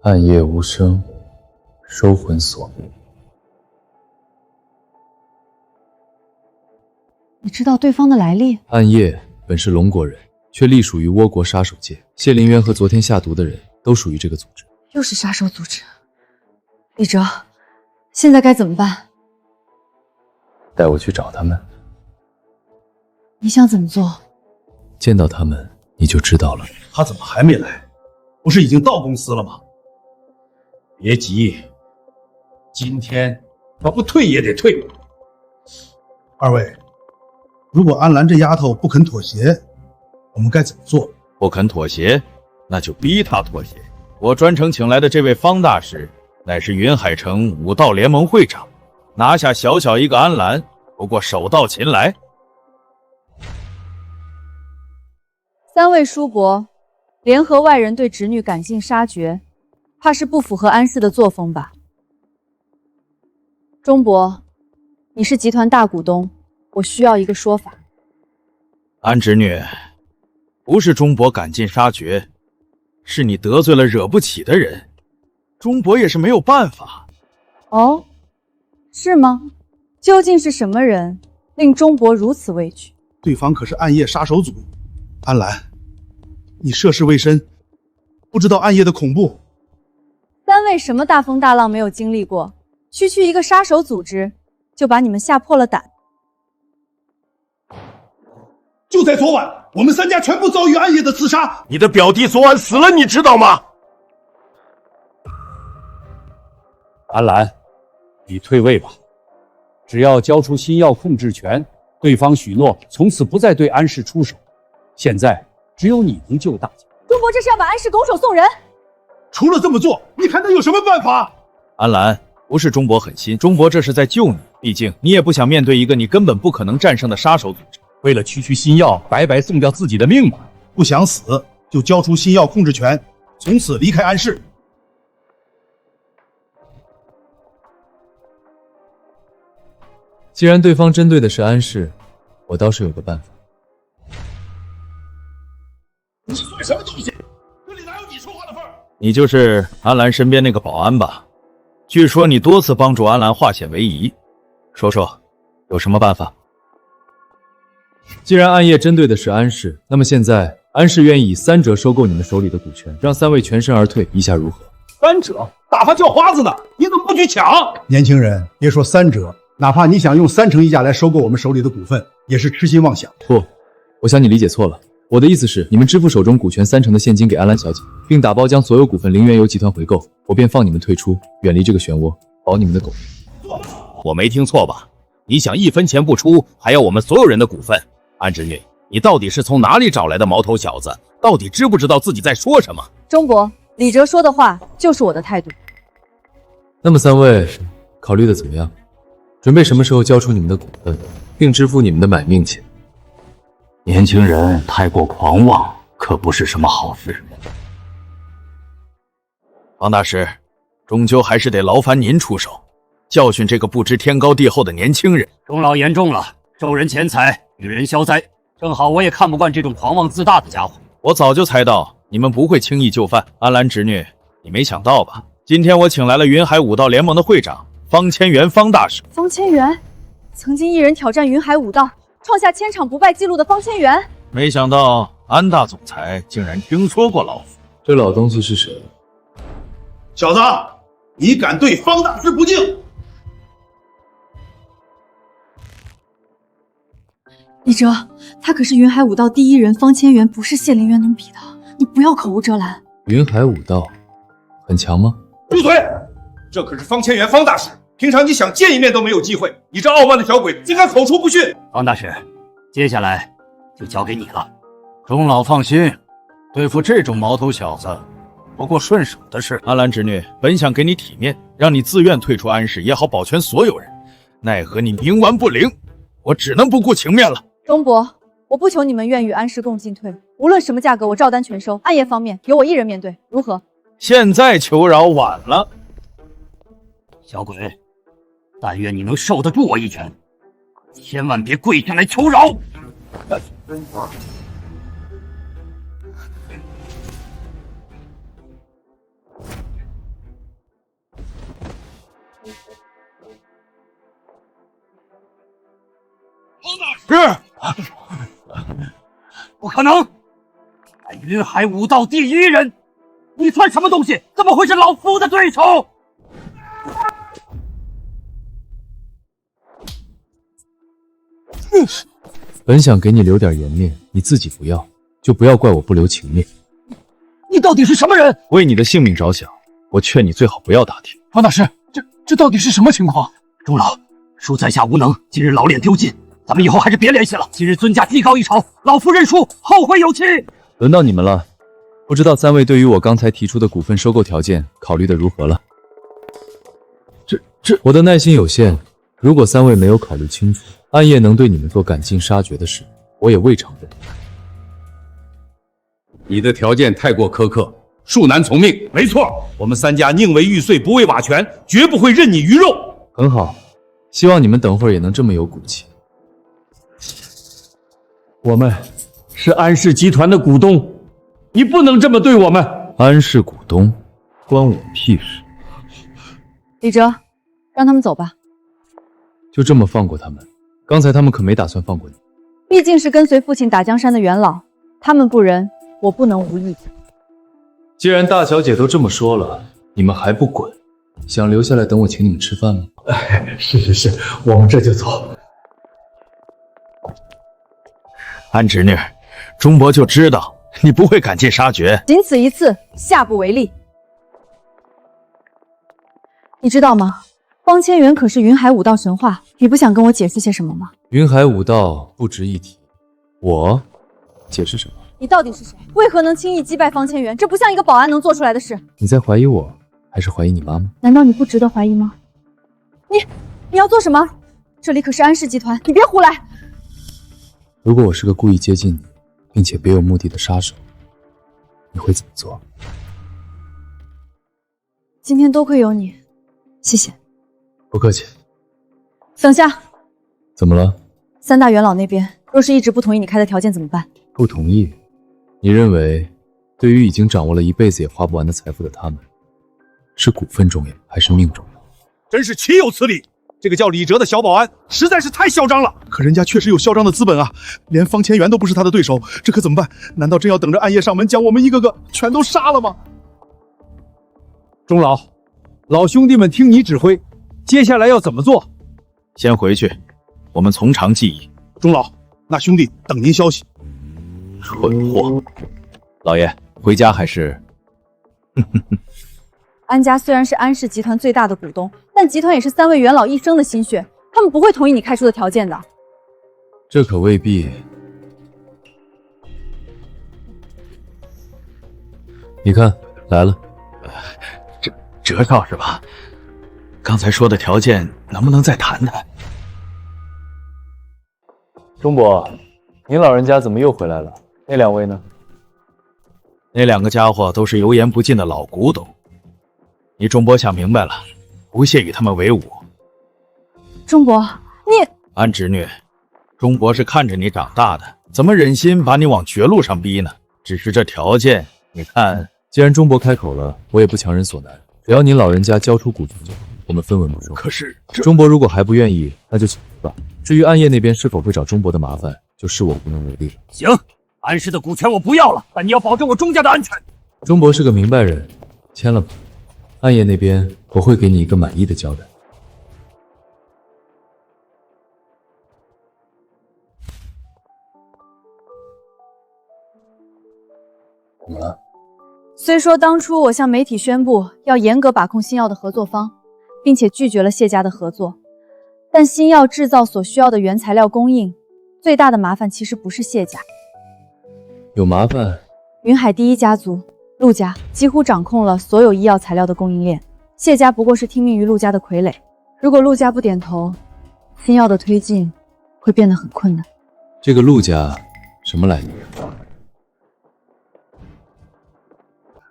暗夜无声，收魂锁灭。你知道对方的来历？暗夜本是龙国人，却隶属于倭国杀手界。谢林渊和昨天下毒的人都属于这个组织。又是杀手组织。李哲，现在该怎么办？带我去找他们。你想怎么做？见到他们你就知道了。他怎么还没来？不是已经到公司了吗？别急，今天我不退也得退。二位，如果安澜这丫头不肯妥协，我们该怎么做？不肯妥协，那就逼她妥协。我专程请来的这位方大师，乃是云海城武道联盟会长，拿下小小一个安澜，不过手到擒来。3位叔伯联合外人对侄女赶尽杀绝，怕是不符合安氏的作风吧？钟伯，你是集团大股东，我需要一个说法。安侄女，不是钟伯赶尽杀绝，是你得罪了惹不起的人，钟伯也是没有办法。哦，是吗？究竟是什么人令钟伯如此畏惧？对方可是暗夜杀手组。安澜，你涉世未深，不知道暗夜的恐怖。3位什么大风大浪没有经历过，区区一个杀手组织就把你们吓破了胆。就在昨晚，我们3家全部遭遇暗夜的刺杀。你的表弟昨晚死了，你知道吗？安澜，你退位吧。只要交出新药控制权，对方许诺从此不再对安氏出手。现在只有你能救大家。钟伯这是要把安氏拱手送人。除了这么做，你还能有什么办法？安澜，不是钟伯狠心，钟伯这是在救你。毕竟你也不想面对一个你根本不可能战胜的杀手组织。为了区新药，白白送掉自己的命吗？不想死就交出新药控制权，从此离开安氏。既然对方针对的是安氏，我倒是有个办法。你算什么东西？这里哪有你说话的份儿？你就是安澜身边那个保安吧？据说你多次帮助安澜化险为夷，说说有什么办法？既然暗夜针对的是安氏，那么现在安氏愿意以3折收购你们手里的股权，让3位全身而退，意下如何？3折？打发叫花子呢？你怎么不去抢？年轻人，别说3折，哪怕你想用3成溢价来收购我们手里的股份，也是痴心妄想。不，我想你理解错了。我的意思是，你们支付手中股权3成的现金给安澜小姐，并打包将所有股份零元由集团回购，我便放你们退出，远离这个漩涡，保你们的狗命。我没听错吧？你想1分钱不出，还要我们所有人的股份？安侄女，你到底是从哪里找来的毛头小子？到底知不知道自己在说什么？钟伯，李哲说的话就是我的态度。那么三位考虑的怎么样？准备什么时候交出你们的股份，并支付你们的买命钱？年轻人太过狂妄，可不是什么好事。王大师，终究还是得劳烦您出手，教训这个不知天高地厚的年轻人。钟老言重了，收人钱财，与人消灾。正好我也看不惯这种狂妄自大的家伙。我早就猜到你们不会轻易就范。安澜侄女，你没想到吧？今天我请来了云海武道联盟的会长方千元方大师。方千元，曾经一人挑战云海武道，创下1000场不败记录的方千元。没想到安大总裁竟然听说过老夫。这老东西是谁？小子，你敢对方大师不敬？李哲，他可是云海武道第一人方千元，不是谢灵渊能比的。你不要口无遮拦。云海武道很强吗？住嘴！这可是方千元方大师，平常你想见一面都没有机会，你这傲慢的小鬼竟敢口出不逊！方大师，接下来就交给你了。钟老放心，对付这种毛头小子，不过顺手的事。安澜侄女，本想给你体面，让你自愿退出安氏，也好保全所有人，奈何你冥顽不灵，我只能不顾情面了。钟伯，我不求你们愿与安氏共进退，无论什么价格，我照单全收。暗夜方面，由我一人面对，如何？现在求饶晚了。小鬼，但愿你能受得住我一拳，千万别跪下来求饶。是，不可能！云海武道第一人，你算什么东西？怎么会是老夫的对手？本想给你留点颜面，你自己不要，就不要怪我不留情面。你到底是什么人？为你的性命着想，我劝你最好不要打听。方大师，这到底是什么情况？钟老，恕在下无能，今日老脸丢尽，咱们以后还是别联系了。今日尊驾技高一筹，老夫认输，后会有期。轮到你们了，不知道三位对于我刚才提出的股份收购条件考虑的如何了？我的耐心有限，如果三位没有考虑清楚，暗夜能对你们做赶尽杀绝的事，我也未尝不。你的条件太过苛刻，恕难从命。没错，我们三家宁为玉碎，不为瓦全，绝不会任你鱼肉。很好，希望你们等会儿也能这么有骨气。我们是安氏集团的股东，你不能这么对我们。安氏股东，关我屁事。李哲，让他们走吧。就这么放过他们？刚才他们可没打算放过你。毕竟是跟随父亲打江山的元老，他们不仁，我不能无义。既然大小姐都这么说了，你们还不滚？想留下来等我请你们吃饭吗？是，我们这就走。安侄女，钟伯就知道你不会赶尽杀绝，仅此一次，下不为例。你知道吗？方千元可是云海武道神话，你不想跟我解释些什么吗？云海武道不值一提，我解释什么？你到底是谁？为何能轻易击败方千元？这不像一个保安能做出来的事。你在怀疑我，还是怀疑你妈妈？难道你不值得怀疑吗？你要做什么？这里可是安氏集团，你别胡来！如果我是个故意接近你，并且别有目的的杀手，你会怎么做？今天多亏有你，谢谢。不客气。等下，怎么了？三大元老那边若是一直不同意你开的条件怎么办？不同意？你认为，对于已经掌握了一辈子也花不完的财富的他们，是股份重要还是命重要？真是岂有此理！这个叫李哲的小保安实在是太嚣张了。可人家确实有嚣张的资本啊，连方千元都不是他的对手，这可怎么办？难道真要等着暗夜上门将我们一个个全都杀了吗？钟老，老兄弟们听你指挥，接下来要怎么做？先回去，我们从长计议。钟老，那兄弟等您消息。蠢货！老爷，回家还是？安家虽然是安氏集团最大的股东，但集团也是三位元老一生的心血，他们不会同意你开出的条件的。这可未必。你看，来了。折少是吧？刚才说的条件能不能再谈谈？钟伯，您老人家怎么又回来了？那两位呢？那两个家伙都是油盐不进的老古董，你钟伯想明白了，不屑与他们为伍。钟伯，你安侄女，钟伯是看着你长大的，怎么忍心把你往绝路上逼呢？只是这条件，你看，既然钟伯开口了，我也不强人所难。只要您老人家交出古卷就好，我们分文不收。可是钟伯如果还不愿意，那就请吧。至于暗夜那边是否会找钟伯的麻烦，就是我无能为力了。行，安氏的股权我不要了，但你要保证我钟家的安全。钟伯是个明白人，签了吧。暗夜那边我会给你一个满意的交代。怎么了？虽说当初我向媒体宣布要严格把控新药的合作方，并且拒绝了谢家的合作，但新药制造所需要的原材料供应，最大的麻烦其实不是谢家，有麻烦。云海第一家族陆家几乎掌控了所有医药材料的供应链，谢家不过是听命于陆家的傀儡。如果陆家不点头，新药的推进会变得很困难。这个陆家什么来历？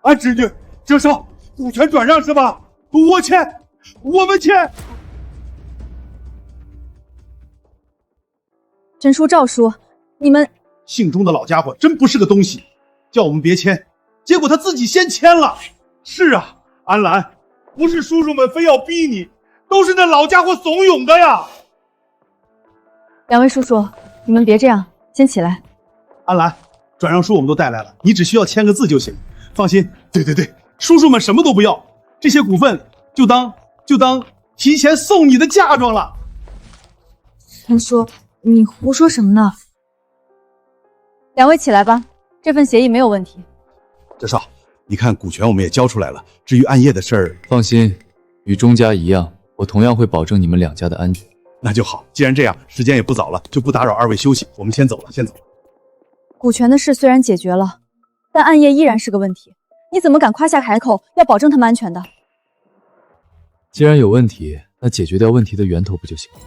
安侄女，折少，股权转让是吧？我签，我们签。甄叔、赵叔，你们姓钟的老家伙真不是个东西，叫我们别签，结果他自己先签了。是啊，安澜，不是叔叔们非要逼你，都是那老家伙怂恿的呀。两位叔叔，你们别这样，先起来。安澜，转让书我们都带来了，你只需要签个字就行。放心，对，叔叔们什么都不要，这些股份就当提前送你的嫁妆了。陈叔，你胡说什么呢？两位起来吧，这份协议没有问题。折少，你看股权我们也交出来了，至于暗夜的事儿，放心，与钟家一样，我同样会保证你们两家的安全。那就好，既然这样，时间也不早了，就不打扰二位休息，我们先走了。股权的事虽然解决了，但暗夜依然是个问题，你怎么敢夸下海口要保证他们安全的？既然有问题，那解决掉问题的源头不就行了？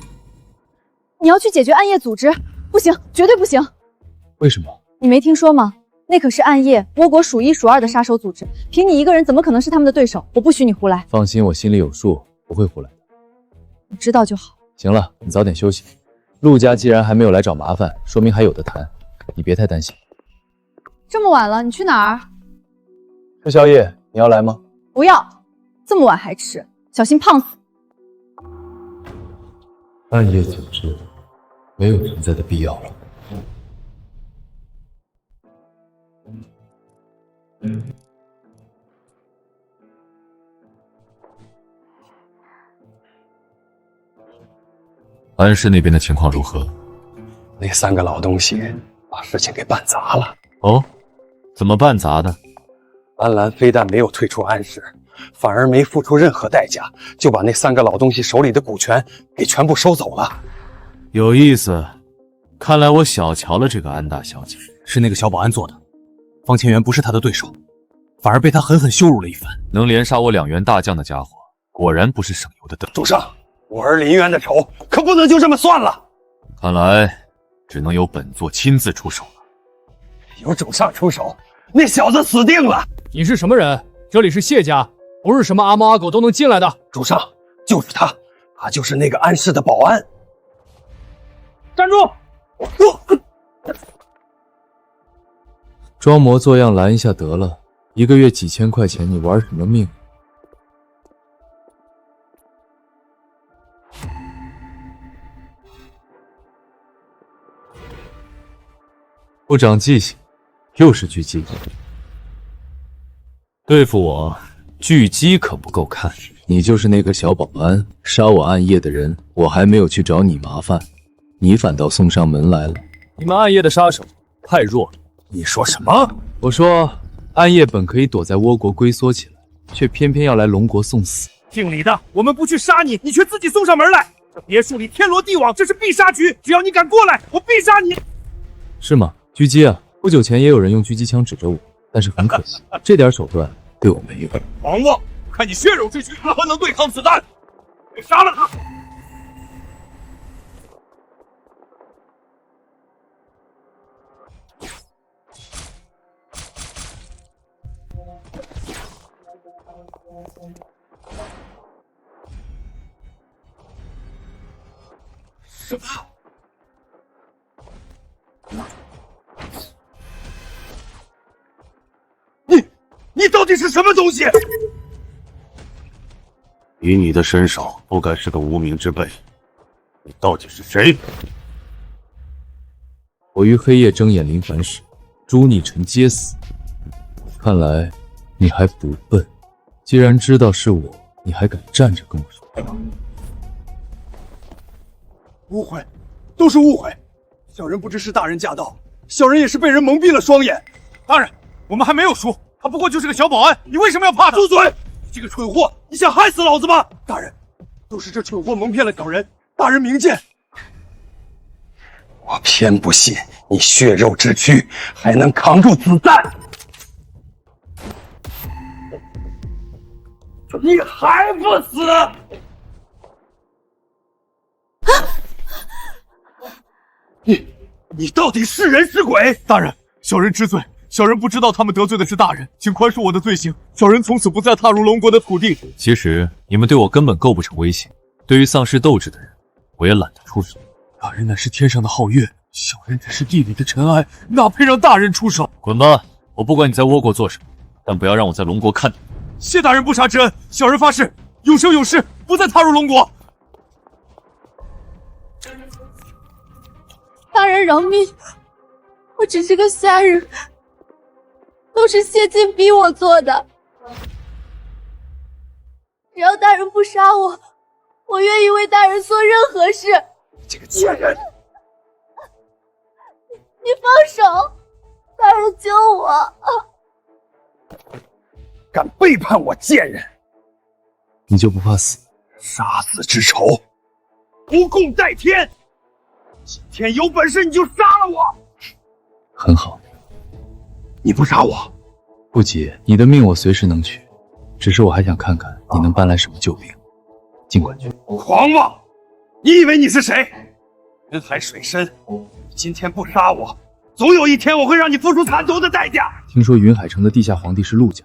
你要去解决暗夜组织？不行，绝对不行！为什么？你没听说吗？那可是暗夜倭国数一数二的杀手组织，凭你一个人怎么可能是他们的对手？我不许你胡来！放心，我心里有数，不会胡来的。你知道就好。行了，你早点休息。陆家既然还没有来找麻烦，说明还有的谈，你别太担心。这么晚了，你去哪儿？吃宵夜，你要来吗？不要，这么晚还吃，小心胖死。暗夜组织没有存在的必要了。安氏那边的情况如何？那三个老东西把事情给办砸了。哦，怎么办砸的？安澜非但没有退出安氏，反而没付出任何代价，就把那三个老东西手里的股权给全部收走了。有意思，看来我小瞧了这个安大小姐。是那个小保安做的，方千元不是他的对手，反而被他狠狠羞辱了一番。能连杀我2员大将的家伙，果然不是省油的灯。主上，我儿林渊的仇可不能就这么算了。看来只能由本座亲自出手了。有主上出手，那小子死定了。你是什么人？这里是谢家，不是什么阿猫阿狗都能进来的。主上，就是他，他就是那个安氏的保安。站住！装模作样拦一下得了，一个月几千块钱，你玩什么命？不长记性，又是狙击。对付我，狙击可不够看。你就是那个小保安，杀我暗夜的人，我还没有去找你麻烦，你反倒送上门来了。你们暗夜的杀手太弱了。你说什么？我说暗夜本可以躲在倭国龟缩起来，却偏偏要来龙国送死。听你的，我们不去杀你，你却自己送上门来。这别墅里天罗地网，这是必杀局，只要你敢过来，我必杀你。是吗？狙击啊！不久前也有人用狙击枪指着我，但是很可惜，这点手段得对我没用。狂妄！看你血肉之躯如何能对抗子弹！杀了他！什么？你到底是什么东西？以你的身手，不该是个无名之辈。你到底是谁？我于黑夜睁眼临凡时，诛逆臣皆死。看来你还不笨。既然知道是我，你还敢站着跟我说话？误会，都是误会。小人不知是大人驾到，小人也是被人蒙蔽了双眼。大人，我们还没有输，他不过就是个小保安，你为什么要怕他？住嘴！你这个蠢货，你想害死老子吗？大人，都是这蠢货蒙骗了小人，大人明鉴。我偏不信你血肉之躯还能扛住子弹。你还不死？你到底是人是鬼？大人，小人知罪，小人不知道他们得罪的是大人，请宽恕我的罪行，小人从此不再踏入龙国的土地。其实你们对我根本构不成威胁，对于丧失斗志的人，我也懒得出手。大人乃是天上的皓月，小人只是地里的尘埃，哪配让大人出手？滚吧！我不管你在倭国做什么，但不要让我在龙国看到。谢大人不杀之恩，小人发誓永生永世不再踏入龙国。大人饶命！我只是个下人，都是谢晋逼我做的。只要大人不杀我，我愿意为大人做任何事。这个贱人！你放手！大人救我！敢背叛我贱人，你就不怕死？杀死之仇，不共戴天。今天有本事你就杀了我！很好，你不杀我，不急，你的命我随时能取，只是我还想看看你能搬来什么救兵。尽管去。狂妄！你以为你是谁？人海水深，今天不杀我，总有一天我会让你付出惨痛的代价。听说云海城的地下皇帝是陆家，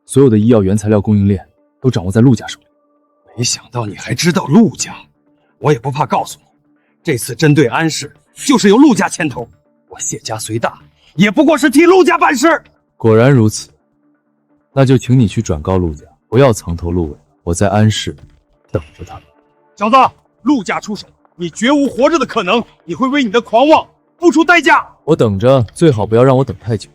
所有的医药原材料供应链都掌握在陆家手里。没想到你还知道陆家，我也不怕告诉你，这次针对安氏就是有陆家牵头。我谢家虽大，也不过是替陆家办事。果然如此，那就请你去转告陆家，不要藏头露尾，我在安氏等着他们。小子，陆家出手，你绝无活着的可能，你会为你的狂妄付出代价。我等着，最好不要让我等太久。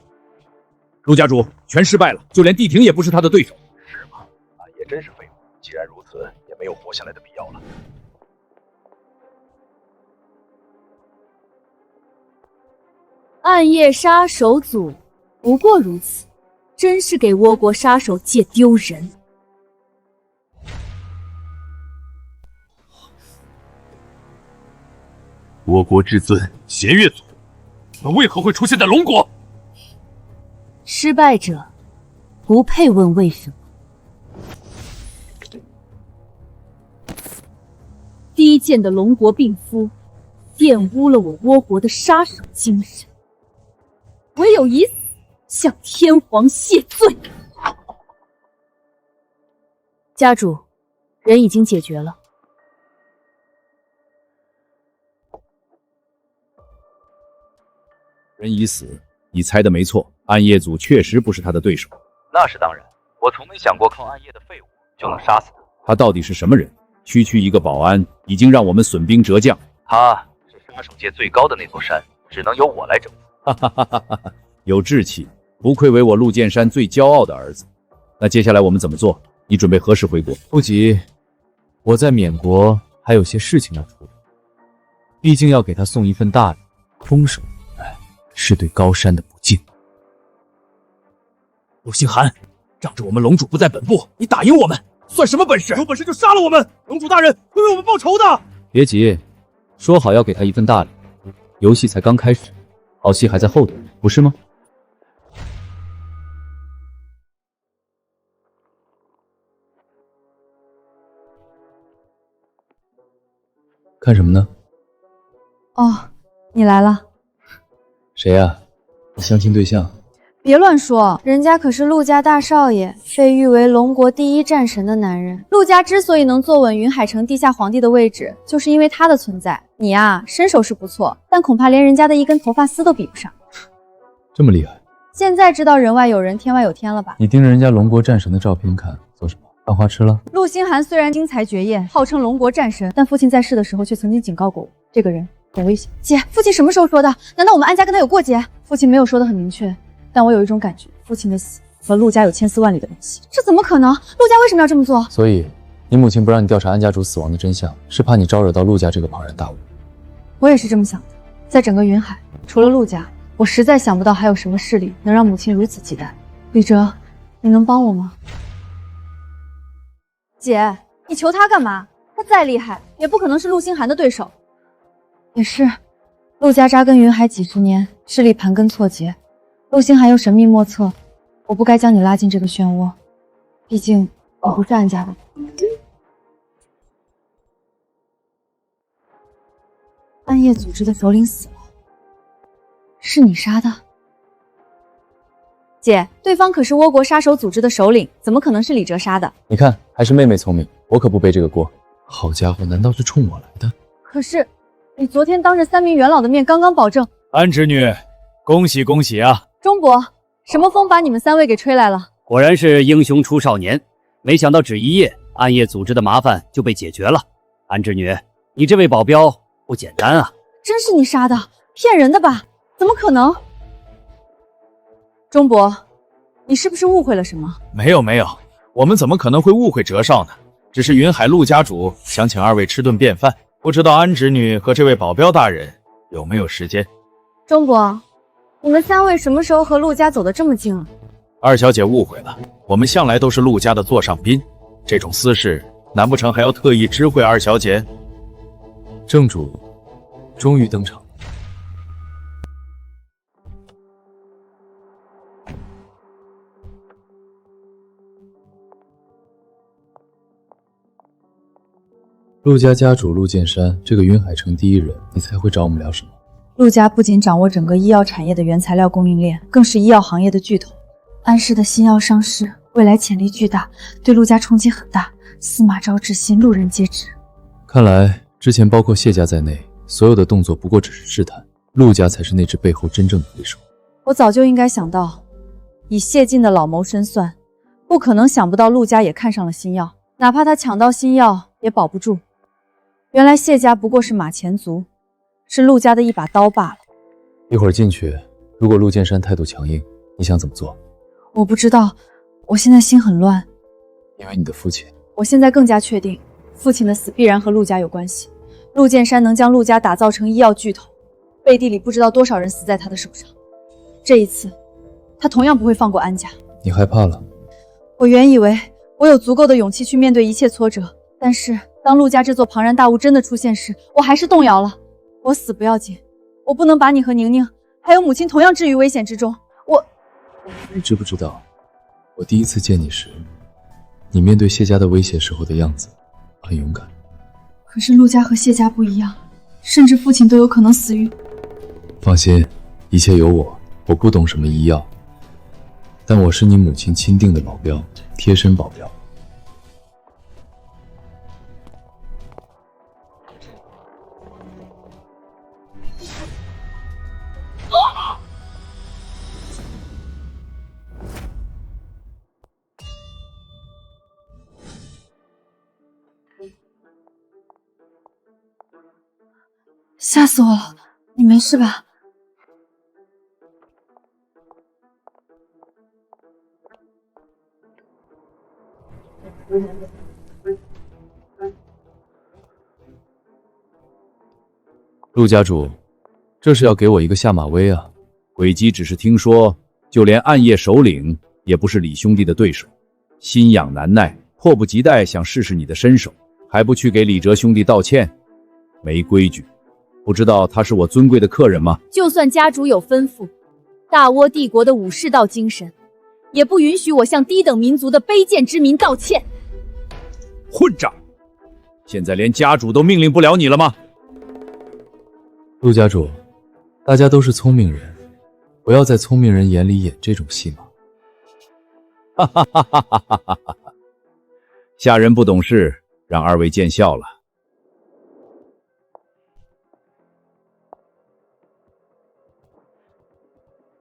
陆家主全失败了，就连帝庭也不是他的对手。是吗？那也真是废物。既然如此，也没有活下来的必要了。暗夜杀手组不过如此，真是给倭国杀手界丢人。倭国至尊弦月族，你们为何会出现在龙国？失败者不配问为什么。低贱的龙国病夫，玷污了我倭国的杀手精神，唯有以死向天皇谢罪。家主，人已经解决了。人已死，你猜的没错，暗夜组确实不是他的对手。那是当然，我从没想过靠暗夜的废物就能杀死他。他到底是什么人？区区一个保安，已经让我们损兵折将。他是杀手界最高的那座山，只能由我来征服。哈哈哈哈哈！有志气，不愧为我陆剑山最骄傲的儿子。那接下来我们怎么做？你准备何时回国？不急，我在缅国还有些事情要处理，毕竟要给他送一份大礼，空手来是对高山的不敬。陆星寒，仗着我们龙主不在本部，你打赢我们，算什么本事？有本事就杀了我们！龙主大人会为我们报仇的。别急，说好要给他一份大礼，游戏才刚开始，好戏还在后头，不是吗？看什么呢？哦，你来了。谁呀？你相亲对象？别乱说，人家可是陆家大少爷，被誉为龙国第一战神的男人。陆家之所以能坐稳云海城地下皇帝的位置，就是因为他的存在。你啊，身手是不错，但恐怕连人家的一根头发丝都比不上。这么厉害？现在知道人外有人，天外有天了吧？你盯着人家龙国战神的照片看，做什么？犯花痴了？陆星寒虽然精才绝艳，号称龙国战神，但父亲在世的时候却曾经警告过我，这个人很危险。姐，父亲什么时候说的？难道我们安家跟他有过节？父亲没有说的很明确，但我有一种感觉，父亲的死和陆家有千丝万缕的联系。这怎么可能？陆家为什么要这么做？所以，你母亲不让你调查安家主死亡的真相，是怕你招惹到陆家这个庞然大物。我也是这么想的。在整个云海，除了陆家，我实在想不到还有什么势力能让母亲如此忌惮。李哲，你能帮我吗？姐，你求他干嘛？他再厉害，也不可能是陆星寒的对手。也是，陆家扎根云海几十年，势力盘根错节，陆星寒又神秘莫测，我不该将你拉进这个漩涡。毕竟我不是安家的。暗夜组织的首领死了，是你杀的？姐，对方可是倭国杀手组织的首领，怎么可能是李哲杀的？你看，还是妹妹聪明，我可不背这个锅。好家伙，难道是冲我来的？可是，你昨天当着3名元老的面刚刚保证……安侄女，恭喜恭喜啊！钟伯，什么风把你们3位给吹来了？果然是英雄出少年，没想到只一夜，暗夜组织的麻烦就被解决了。安侄女，你这位保镖不简单啊！真是你杀的？骗人的吧？怎么可能？钟伯，你是不是误会了什么？没有没有，我们怎么可能会误会哲少呢？只是云海陆家主想请2位吃顿便饭，不知道安侄女和这位保镖大人有没有时间？钟伯，你们3位什么时候和陆家走得这么近了？二小姐误会了，我们向来都是陆家的座上宾，这种私事难不成还要特意知会二小姐？正主终于登场。陆家家主陆剑山，这个云海城第一人，你才会找我们聊什么？陆家不仅掌握整个医药产业的原材料供应链，更是医药行业的巨头。安氏的新药上市，未来潜力巨大，对陆家冲击很大。司马昭之心，路人皆知。看来之前包括谢家在内，所有的动作不过只是试探，陆家才是那只背后真正的对手。我早就应该想到，以谢晋的老谋深算，不可能想不到陆家也看上了新药，哪怕他抢到新药也保不住。原来谢家不过是马前卒，是陆家的一把刀罢了。一会儿进去，如果陆剑山态度强硬，你想怎么做？我不知道，我现在心很乱。因为你的父亲。我现在更加确定，父亲的死必然和陆家有关系。陆剑山能将陆家打造成医药巨头，背地里不知道多少人死在他的手上。这一次，他同样不会放过安家。你害怕了？我原以为我有足够的勇气去面对一切挫折，但是当陆家这座庞然大物真的出现时，我还是动摇了。我死不要紧，我不能把你和宁宁还有母亲同样置于危险之中。你知不知道，我第一次见你时，你面对谢家的威胁时候的样子很勇敢。可是陆家和谢家不一样，甚至父亲都有可能死于……放心，一切有我。我不懂什么医药，但我是你母亲钦定的保镖，贴身保镖。吓死我了！你没事吧？陆家主，这是要给我一个下马威啊！诡姬只是听说，就连暗夜首领也不是李兄弟的对手，心痒难耐，迫不及待想试试你的身手，还不去给李哲兄弟道歉，没规矩！不知道他是我尊贵的客人吗？就算家主有吩咐，大倭帝国的武士道精神，也不允许我向低等民族的卑贱之民道歉。混账！现在连家主都命令不了你了吗？陆家主，大家都是聪明人，不要在聪明人眼里演这种戏码。哈哈哈哈哈哈哈哈！下人不懂事，让二位见笑了。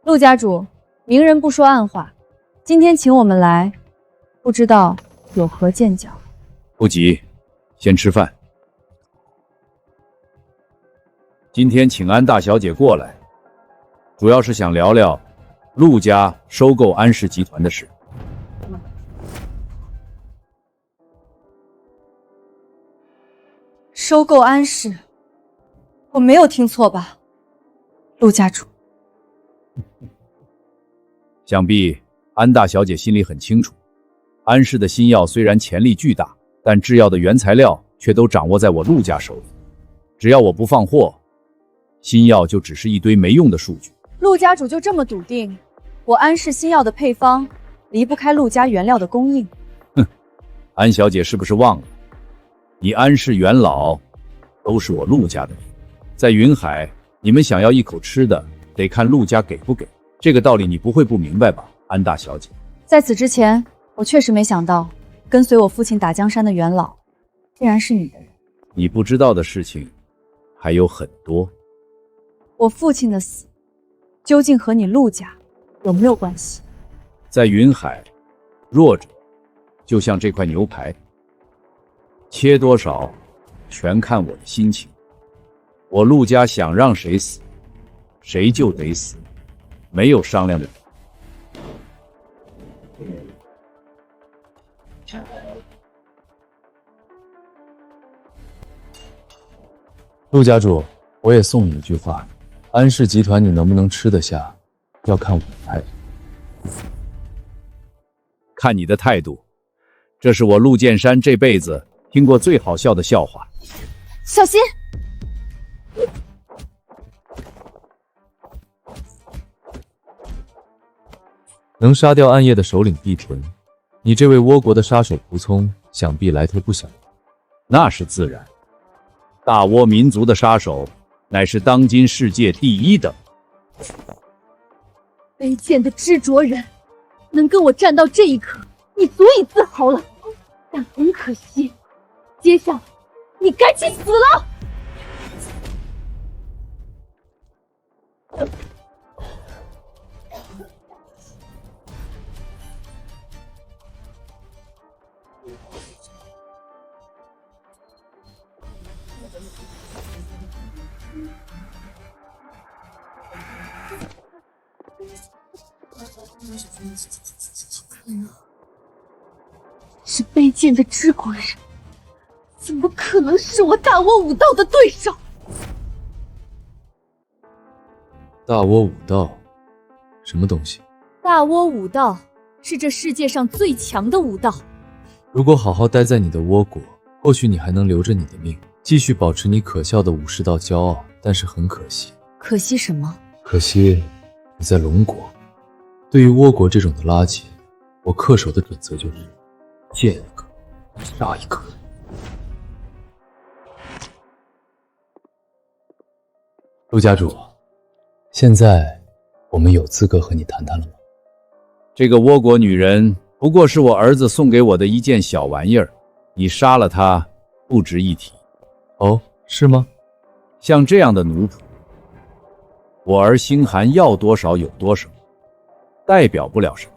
陆家主，明人不说暗话，今天请我们来，不知道有何见教？不急，先吃饭。今天请安大小姐过来，主要是想聊聊陆家收购安氏集团的事。收购安氏，我没有听错吧？陆家主，想必安大小姐心里很清楚，安氏的新药虽然潜力巨大，但制药的原材料却都掌握在我陆家手里。只要我不放货，新药就只是一堆没用的数据。陆家主就这么笃定，我安氏新药的配方离不开陆家原料的供应？哼，安小姐是不是忘了，你安氏元老都是我陆家的人，在云海，你们想要一口吃的，得看陆家给不给。这个道理你不会不明白吧，安大小姐？在此之前，我确实没想到，跟随我父亲打江山的元老，竟然是你的人。你不知道的事情还有很多。我父亲的死，究竟和你陆家有没有关系？在云海，弱者就像这块牛排，切多少全看我的心情。我陆家想让谁死，谁就得死，没有商量的。陆家主，我也送你一句话：安氏集团你能不能吃得下，要看我的态度。看你的态度，这是我陆剑山这辈子听过最好笑的笑话。小心！能杀掉暗夜的首领帝屯，你这位倭国的杀手蒲聪，想必来头不小。那是自然，大倭民族的杀手，乃是当今世界第一等。卑贱的执着人，能跟我站到这一刻，你足以自豪了。但很可惜，接下来你该去死了！是卑贱的知国人，怎么可能是我大倭武道的对手？大倭武道，什么东西？大倭武道是这世界上最强的武道。如果好好待在你的倭国，或许你还能留着你的命，继续保持你可笑的武士道骄傲。但是很可惜，可惜什么？可惜你在龙国。对于倭国这种的垃圾，我恪守的准则就是见一个杀一个。陆家主，现在我们有资格和你谈谈了吗？这个倭国女人不过是我儿子送给我的一件小玩意儿，你杀了她不值一提。哦，是吗？像这样的奴仆，我儿星寒要多少有多少，代表不了什么。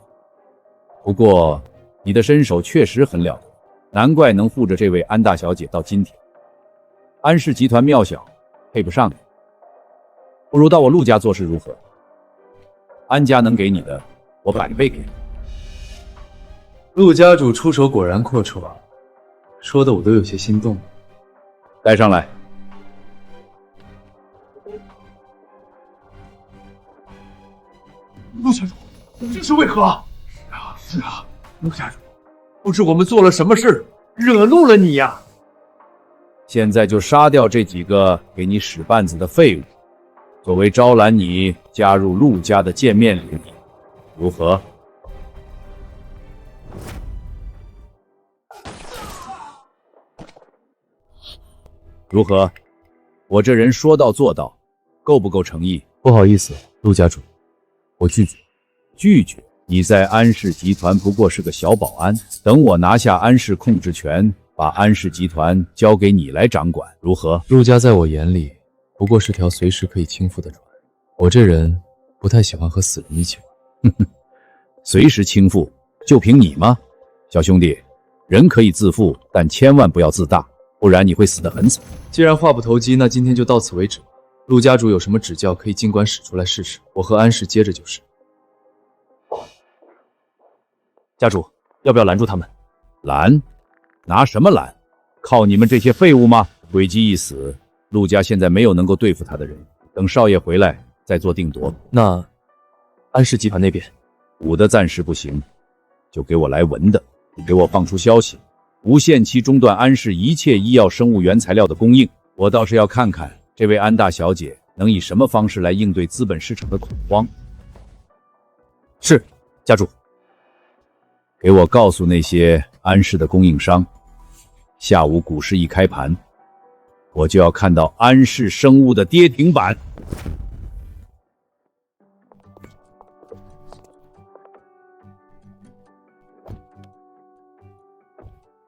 不过你的身手确实很了得，难怪能护着这位安大小姐到今天。安氏集团渺小，配不上你，不如到我陆家做事如何？安家能给你的，我100倍给你。陆家主出手果然阔绰，说的我都有些心动了。带上来。陆家主，这是为何？是啊，陆家主，不知我们做了什么事，惹怒了你呀？现在就杀掉这几个给你使绊子的废物，作为招揽你加入陆家的见面礼，如何？如何？我这人说到做到，够不够诚意？不好意思，陆家主，我拒绝。拒绝？你在安氏集团不过是个小保安，等我拿下安氏控制权，把安氏集团交给你来掌管，如何？陆家在我眼里不过是条随时可以倾覆的船，我这人不太喜欢和死人一起玩。随时倾覆，就凭你吗？小兄弟，人可以自负，但千万不要自大，不然你会死得很惨。既然话不投机，那今天就到此为止。陆家主有什么指教，可以尽管使出来试试。我和安氏接着就是。家主，要不要拦住他们？拦？拿什么拦？靠你们这些废物吗？诡计一死，陆家现在没有能够对付他的人，等少爷回来再做定夺。那安氏集团那边，武的暂时不行，就给我来文的，给我放出消息，无限期中断安氏一切医药生物原材料的供应。我倒是要看看这位安大小姐能以什么方式来应对资本市场的恐慌。是，家主。给我告诉那些安氏的供应商，下午股市一开盘，我就要看到安氏生物的跌停板。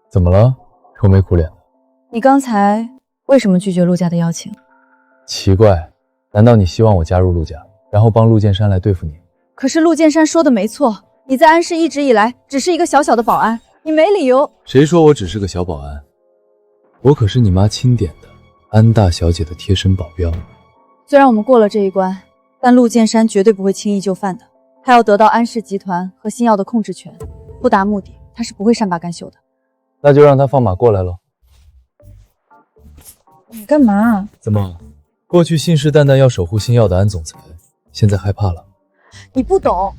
怎么了？愁眉苦脸的。你刚才为什么拒绝陆家的邀请？奇怪，难道你希望我加入陆家，然后帮陆剑山来对付你？可是陆剑山说的没错，你在安氏一直以来只是一个小小的保安，你没理由。谁说我只是个小保安？我可是你妈钦点的安大小姐的贴身保镖。虽然我们过了这一关，但陆剑山绝对不会轻易就范的。他要得到安氏集团和新药的控制权，不达目的，他是不会善罢甘休的。那就让他放马过来喽。你干嘛？怎么，过去信誓旦旦要守护新药的安总裁，现在害怕了？你不懂，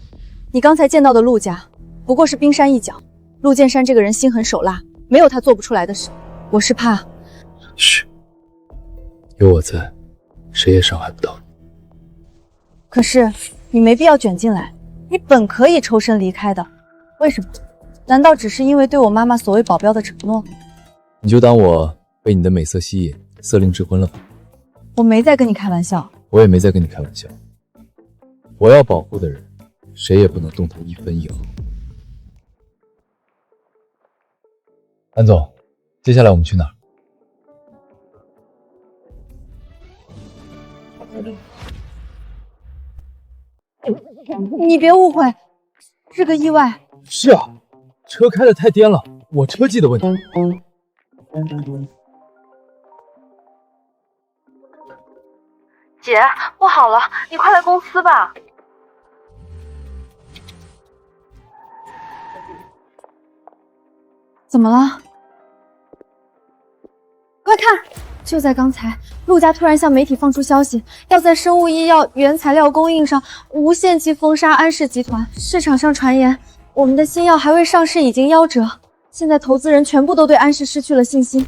你刚才见到的陆家不过是冰山一角。陆剑山这个人心狠手辣，没有他做不出来的事。我是怕……嘘，有我在，谁也伤害不到你。可是你没必要卷进来，你本可以抽身离开的。为什么？难道只是因为对我妈妈所谓保镖的承诺？你就当我被你的美色吸引，色令智昏了吧？我没在跟你开玩笑。我也没在跟你开玩笑。我要保护的人，谁也不能动他一分一毫。安总，接下来我们去哪儿？你别误会，是个意外。是啊，车开得太颠了，我车技的问题。姐，我好了，你快来公司吧。怎么了？快看！就在刚才，陆家突然向媒体放出消息，要在生物医药原材料供应上无限期封杀安氏集团。市场上传言，我们的新药还未上市已经夭折，现在投资人全部都对安氏失去了信心。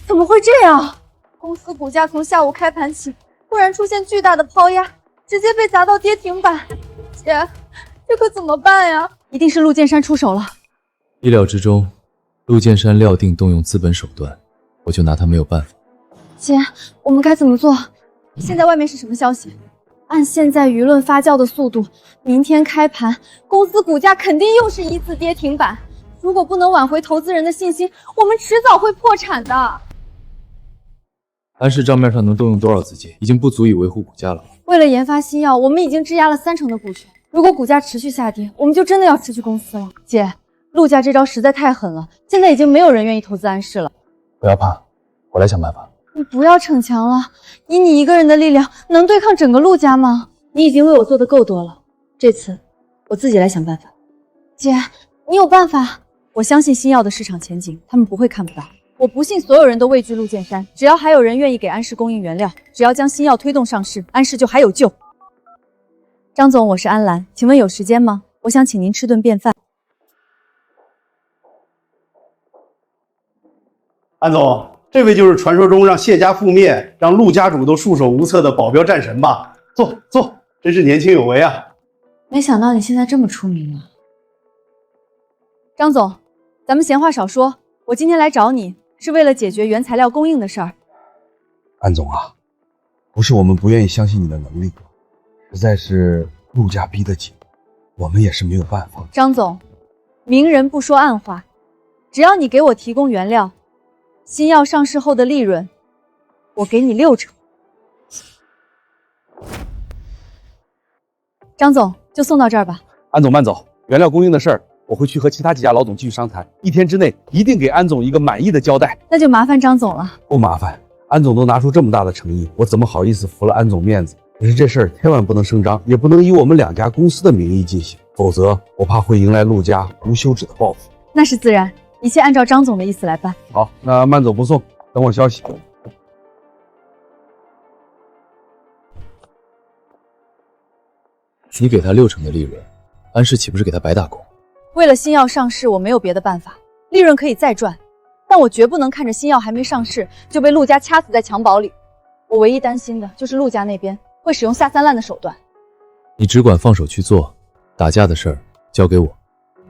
怎么会这样？公司股价从下午开盘起，突然出现巨大的抛压，直接被砸到跌停板。姐，这可怎么办呀？一定是陆剑山出手了。意料之中，陆剑山料定动用资本手段，我就拿他没有办法。姐，我们该怎么做？现在外面是什么消息？按现在舆论发酵的速度，明天开盘，公司股价肯定又是一次跌停板。如果不能挽回投资人的信心，我们迟早会破产的。安氏账面上能动用多少资金，已经不足以维护股价了。为了研发新药，我们已经质押了30%的股权。如果股价持续下跌，我们就真的要失去公司了。姐，陆家这招实在太狠了，现在已经没有人愿意投资安氏了。不要怕，我来想办法。你不要逞强了，以你一个人的力量，能对抗整个陆家吗？你已经为我做的够多了，这次我自己来想办法。姐，你有办法？我相信新药的市场前景，他们不会看不到。我不信所有人都畏惧陆剑山，只要还有人愿意给安氏供应原料，只要将新药推动上市，安氏就还有救。张总，我是安澜，请问有时间吗？我想请您吃顿便饭。安总，这位就是传说中让谢家覆灭、让陆家主都束手无策的保镖战神吧？坐，真是年轻有为啊！没想到你现在这么出名了。张总，咱们闲话少说，我今天来找你是为了解决原材料供应的事儿。安总啊，不是我们不愿意相信你的能力，实在是陆家逼得紧，我们也是没有办法。张总，明人不说暗话，只要你给我提供原料，新药上市后的利润，我给你60%。张总，就送到这儿吧。安总慢走，原料供应的事儿，我会去和其他几家老总继续商谈，1天之内一定给安总一个满意的交代。那就麻烦张总了。不麻烦，安总都拿出这么大的诚意，我怎么好意思服了安总面子？可是这事儿千万不能声张，也不能以我们2家公司的名义进行，否则我怕会迎来陆家无休止的报复。那是自然，一切按照张总的意思来办。好，那慢走不送，等我消息。你给他60%的利润，安氏岂不是给他白打工？为了新药上市，我没有别的办法，利润可以再赚，但我绝不能看着新药还没上市就被陆家掐死在襁褓里。我唯一担心的就是陆家那边会使用下三滥的手段。你只管放手去做，打架的事儿交给我。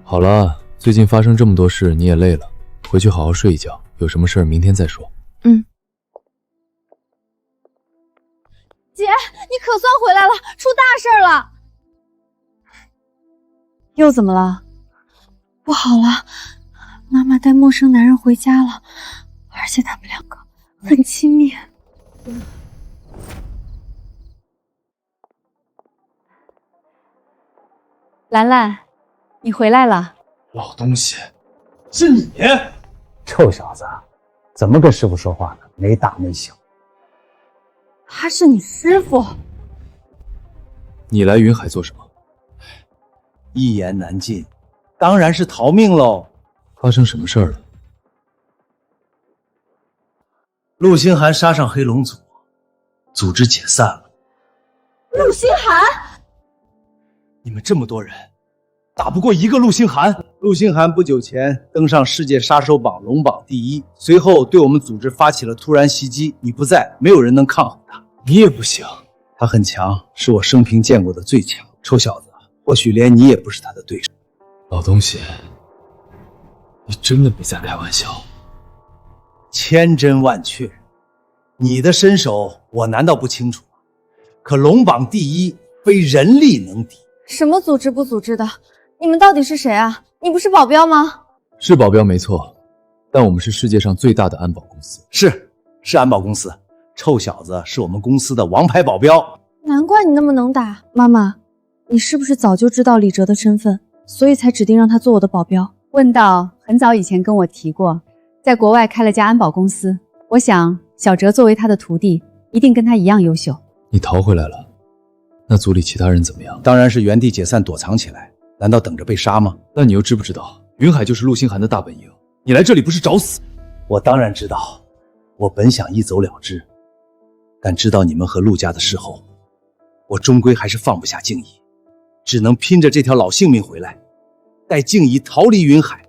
好了，最近发生这么多事，你也累了，回去好好睡一觉，有什么事儿明天再说。姐，你可算回来了，出大事了！又怎么了？不好了，妈妈带陌生男人回家了，而且他们2个很亲密。兰兰，你回来了。老东西，是你！臭小子，怎么跟师傅说话呢？没大没小。他是你师傅。你来云海做什么？一言难尽，当然是逃命喽。发生什么事儿了？陆星寒杀上黑龙组，组织解散了。陆星寒，你们这么多人，打不过一个陆星寒。陆星寒不久前登上世界杀手榜龙榜第1，随后对我们组织发起了突然袭击。你不在，没有人能抗衡他。你也不行。他很强，是我生平见过的最强。臭小子，或许连你也不是他的对手。老东西，你真的没在开玩笑？千真万确，你的身手我难道不清楚吗？可龙榜第1非人力能敌。什么组织不组织的？你们到底是谁啊？你不是保镖吗？是保镖没错，但我们是世界上最大的安保公司。是安保公司。臭小子是我们公司的王牌保镖。难怪你那么能打。妈妈，你是不是早就知道李哲的身份，所以才指定让他做我的保镖？问道很早以前跟我提过，在国外开了家安保公司。我想小哲作为他的徒弟，一定跟他一样优秀。你逃回来了，那组里其他人怎么样？当然是原地解散躲藏起来，难道等着被杀吗？那你又知不知道云海就是陆星寒的大本营？你来这里不是找死？我当然知道，我本想一走了之，但知道你们和陆家的事后，我终归还是放不下静怡，只能拼着这条老性命回来，带静怡逃离云海。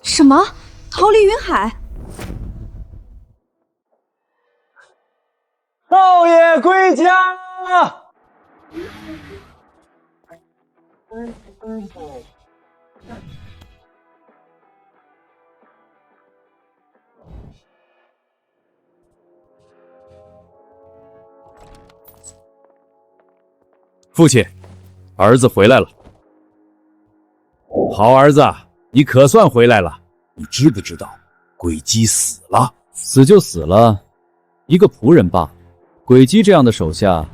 什么？逃离云海？少爷归家！父亲，儿子回来了。好儿子，你可算回来了。你知不知道，鬼姬死了？死就死了，一个仆人罢了。鬼姬这样的手下，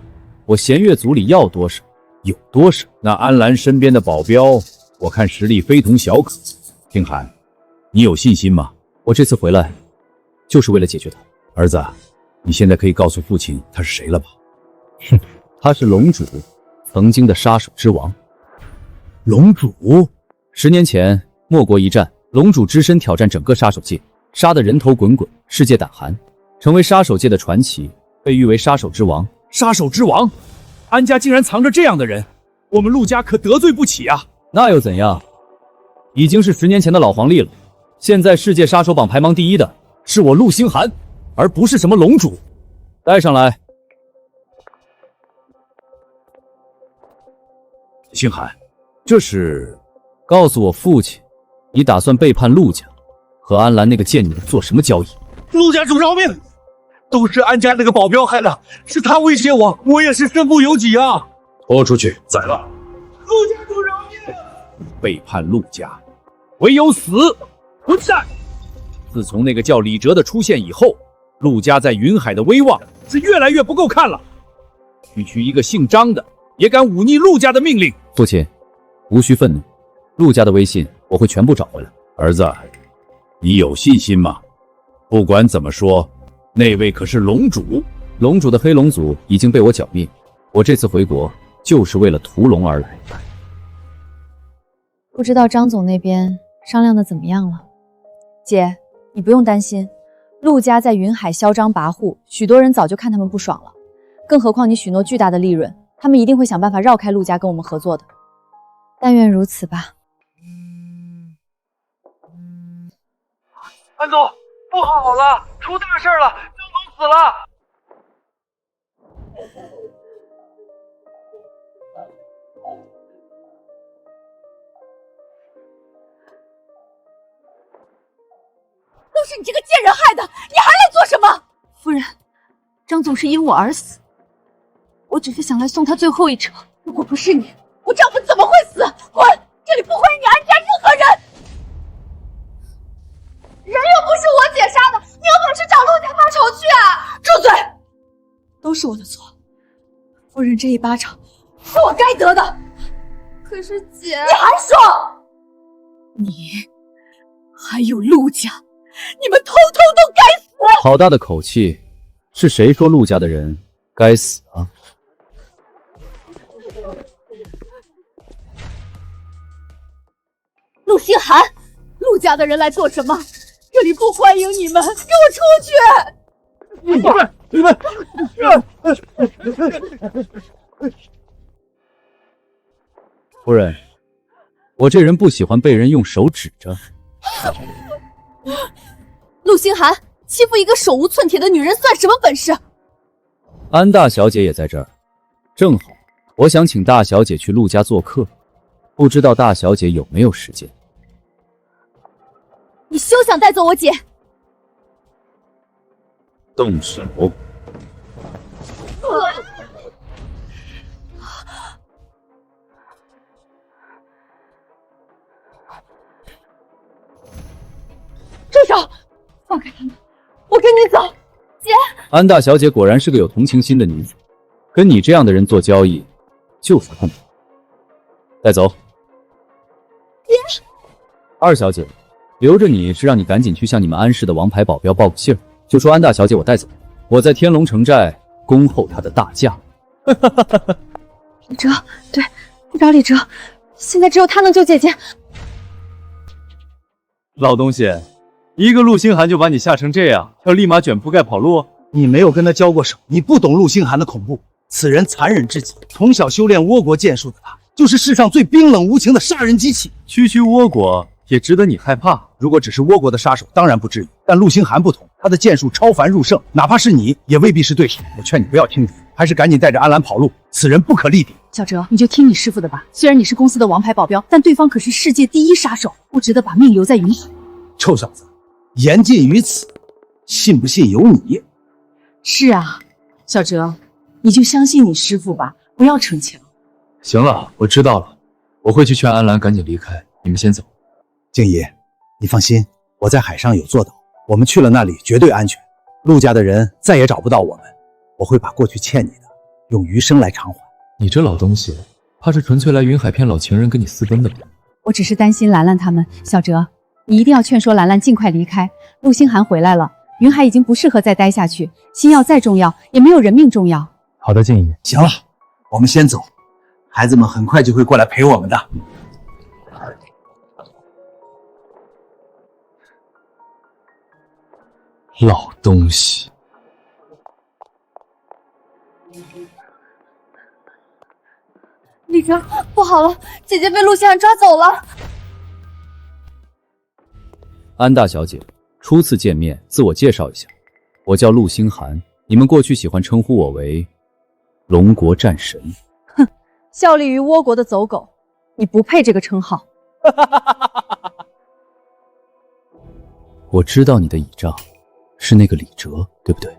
我弦月组里要多少有多少。那安澜身边的保镖，我看实力非同小可。听寒，你有信心吗？我这次回来，就是为了解决他。儿子，你现在可以告诉父亲他是谁了吧？哼，他是龙主，曾经的杀手之王。龙主？10年前莫国一战，龙主只身挑战整个杀手界，杀得人头滚滚，世界胆寒，成为杀手界的传奇，被誉为杀手之王。杀手之王，安家竟然藏着这样的人，我们陆家可得罪不起啊！那又怎样？已经是10年前的老黄历了。现在世界杀手榜排名第1的是我陆星寒，而不是什么龙主。带上来。星寒，这是告诉我父亲，你打算背叛陆家，和安澜那个贱女人做什么交易？陆家主饶命！都是安家那个保镖害的，是他威胁我，我也是身不由己啊！拖出去，宰了！陆家主饶命！背叛陆家，唯有死！混蛋！自从那个叫李哲的出现以后，陆家在云海的威望是越来越不够看了。区一个姓张的也敢忤逆陆家的命令。父亲，无需愤怒，陆家的威信我会全部找回来。儿子，你有信心吗？不管怎么说，那位可是龙主，龙主的黑龙族已经被我剿灭，我这次回国就是为了屠龙而来。不知道张总那边商量的怎么样了？姐，你不用担心，陆家在云海嚣张跋扈，许多人早就看他们不爽了。更何况你许诺巨大的利润，他们一定会想办法绕开陆家跟我们合作的。但愿如此吧。安总，不好了，出大事了，张总死了！都是你这个贱人害的，你还来做什么？夫人，张总是因我而死，我只是想来送他最后一程。如果不是你，我丈夫怎么会死？滚！这里不欢迎你安家任何人。人又不是我姐杀的，你有本事找陆家报仇去啊！住嘴！都是我的错，夫人这一巴掌是我该得的。可是姐，你还说，你还有陆家，你们通通都该死！好大的口气！是谁说陆家的人该死啊？陆星寒，陆家的人来做什么？这里不欢迎你们，给我出去！你们，夫人，我这人不喜欢被人用手指着。陆星寒欺负一个手无寸铁的女人，算什么本事？安大小姐也在这儿，正好，我想请大小姐去陆家做客，不知道大小姐有没有时间？你休想带走我姐！动手！住手！放开他们！我跟你走，姐。安大小姐果然是个有同情心的女子，跟你这样的人做交易，就是痛苦。带走。姐。二小姐，留着你是让你赶紧去向你们安氏的王牌保镖报个信儿，就说安大小姐我带走，我在天龙城寨恭候她的大驾。李哲，对，去找李哲，现在只有他能救姐姐。老东西，一个陆星寒就把你吓成这样，要立马卷铺盖跑路？你没有跟他交过手，你不懂陆星寒的恐怖。此人残忍至极，从小修炼倭国剑术的他，就是世上最冰冷无情的杀人机器。区倭国也值得你害怕。如果只是倭国的杀手，当然不至于。但陆星寒不同，他的剑术超凡入圣，哪怕是你，也未必是对手。我劝你不要听从，还是赶紧带着安澜跑路。此人不可力敌。小哲，你就听你师傅的吧。虽然你是公司的王牌保镖，但对方可是世界第一杀手，不值得把命留在云海。臭小子，言尽于此，信不信由你。是啊，小哲，你就相信你师傅吧，不要逞强。行了，我知道了，我会去劝安澜赶紧离开，你们先走。静怡，你放心，我在海上有座岛，我们去了那里绝对安全。陆家的人再也找不到我们，我会把过去欠你的用余生来偿还。你这老东西，怕是纯粹来云海骗老情人跟你私奔的吧？我只是担心兰兰他们。小哲，你一定要劝说兰兰尽快离开。陆星寒回来了，云海已经不适合再待下去，心药再重要也没有人命重要。好的，静怡。行了，我们先走，孩子们很快就会过来陪我们的。老东西。李哲，不好了，姐姐被陆星寒抓走了。安大小姐，初次见面，自我介绍一下，我叫陆星寒，你们过去喜欢称呼我为龙国战神。哼，效力于倭国的走狗，你不配这个称号。我知道你的倚仗是那个李哲，对不对？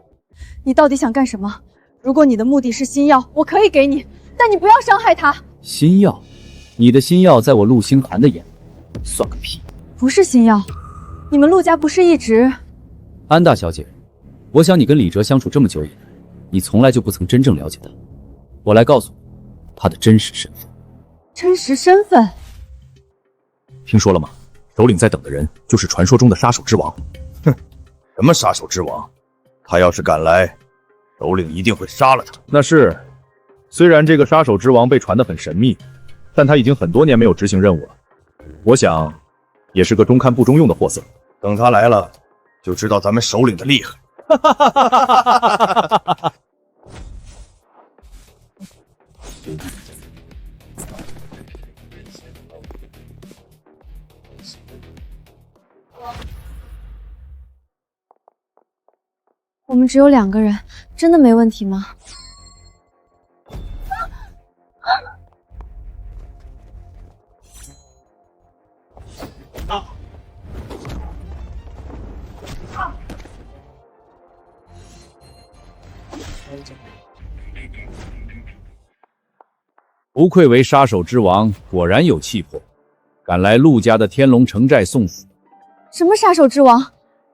你到底想干什么？如果你的目的是心药，我可以给你，但你不要伤害他。心药？你的心药在我陆星寒的眼里算个屁！不是心药，你们陆家不是一直……安大小姐，我想你跟李哲相处这么久以来，你从来就不曾真正了解他。我来告诉你他的真实身份。真实身份？听说了吗？首领在等的人就是传说中的杀手之王。哼，什么杀手之王？他要是敢来，首领一定会杀了他。那是，虽然这个杀手之王被传得很神秘，但他已经很多年没有执行任务了。我想，也是个中看不中用的货色。等他来了，就知道咱们首领的厉害。我们只有2个人，真的没问题吗？不愧为杀手之王，果然有气魄，敢来陆家的天龙城寨送死。什么杀手之王？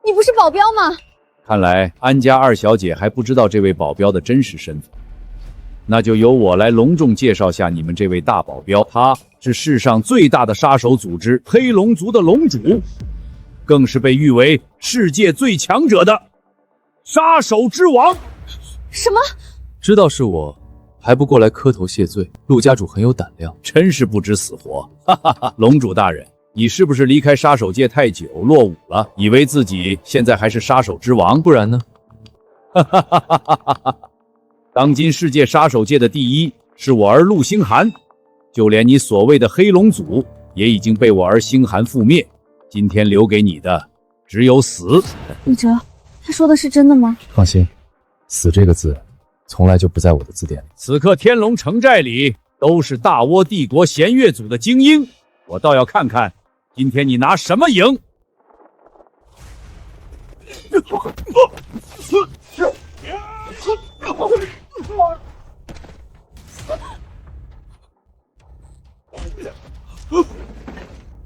你不是保镖吗？看来安家二小姐还不知道这位保镖的真实身份，那就由我来隆重介绍下你们这位大保镖。他是世上最大的杀手组织黑龙族的龙主，更是被誉为世界最强者的杀手之王。什么？知道是我，还不过来磕头谢罪？陆家主很有胆量，真是不知死活！哈哈哈！龙主大人，你是不是离开杀手界太久，落伍了？以为自己现在还是杀手之王？不然呢？哈哈哈哈哈哈！当今世界杀手界的第一是我儿陆星寒，就连你所谓的黑龙组也已经被我儿星寒覆灭。今天留给你的只有死。李哲，他说的是真的吗？放心，死这个字从来就不在我的字典里。此刻天龙城寨里都是大倭帝国弦乐组的精英，我倒要看看今天你拿什么赢。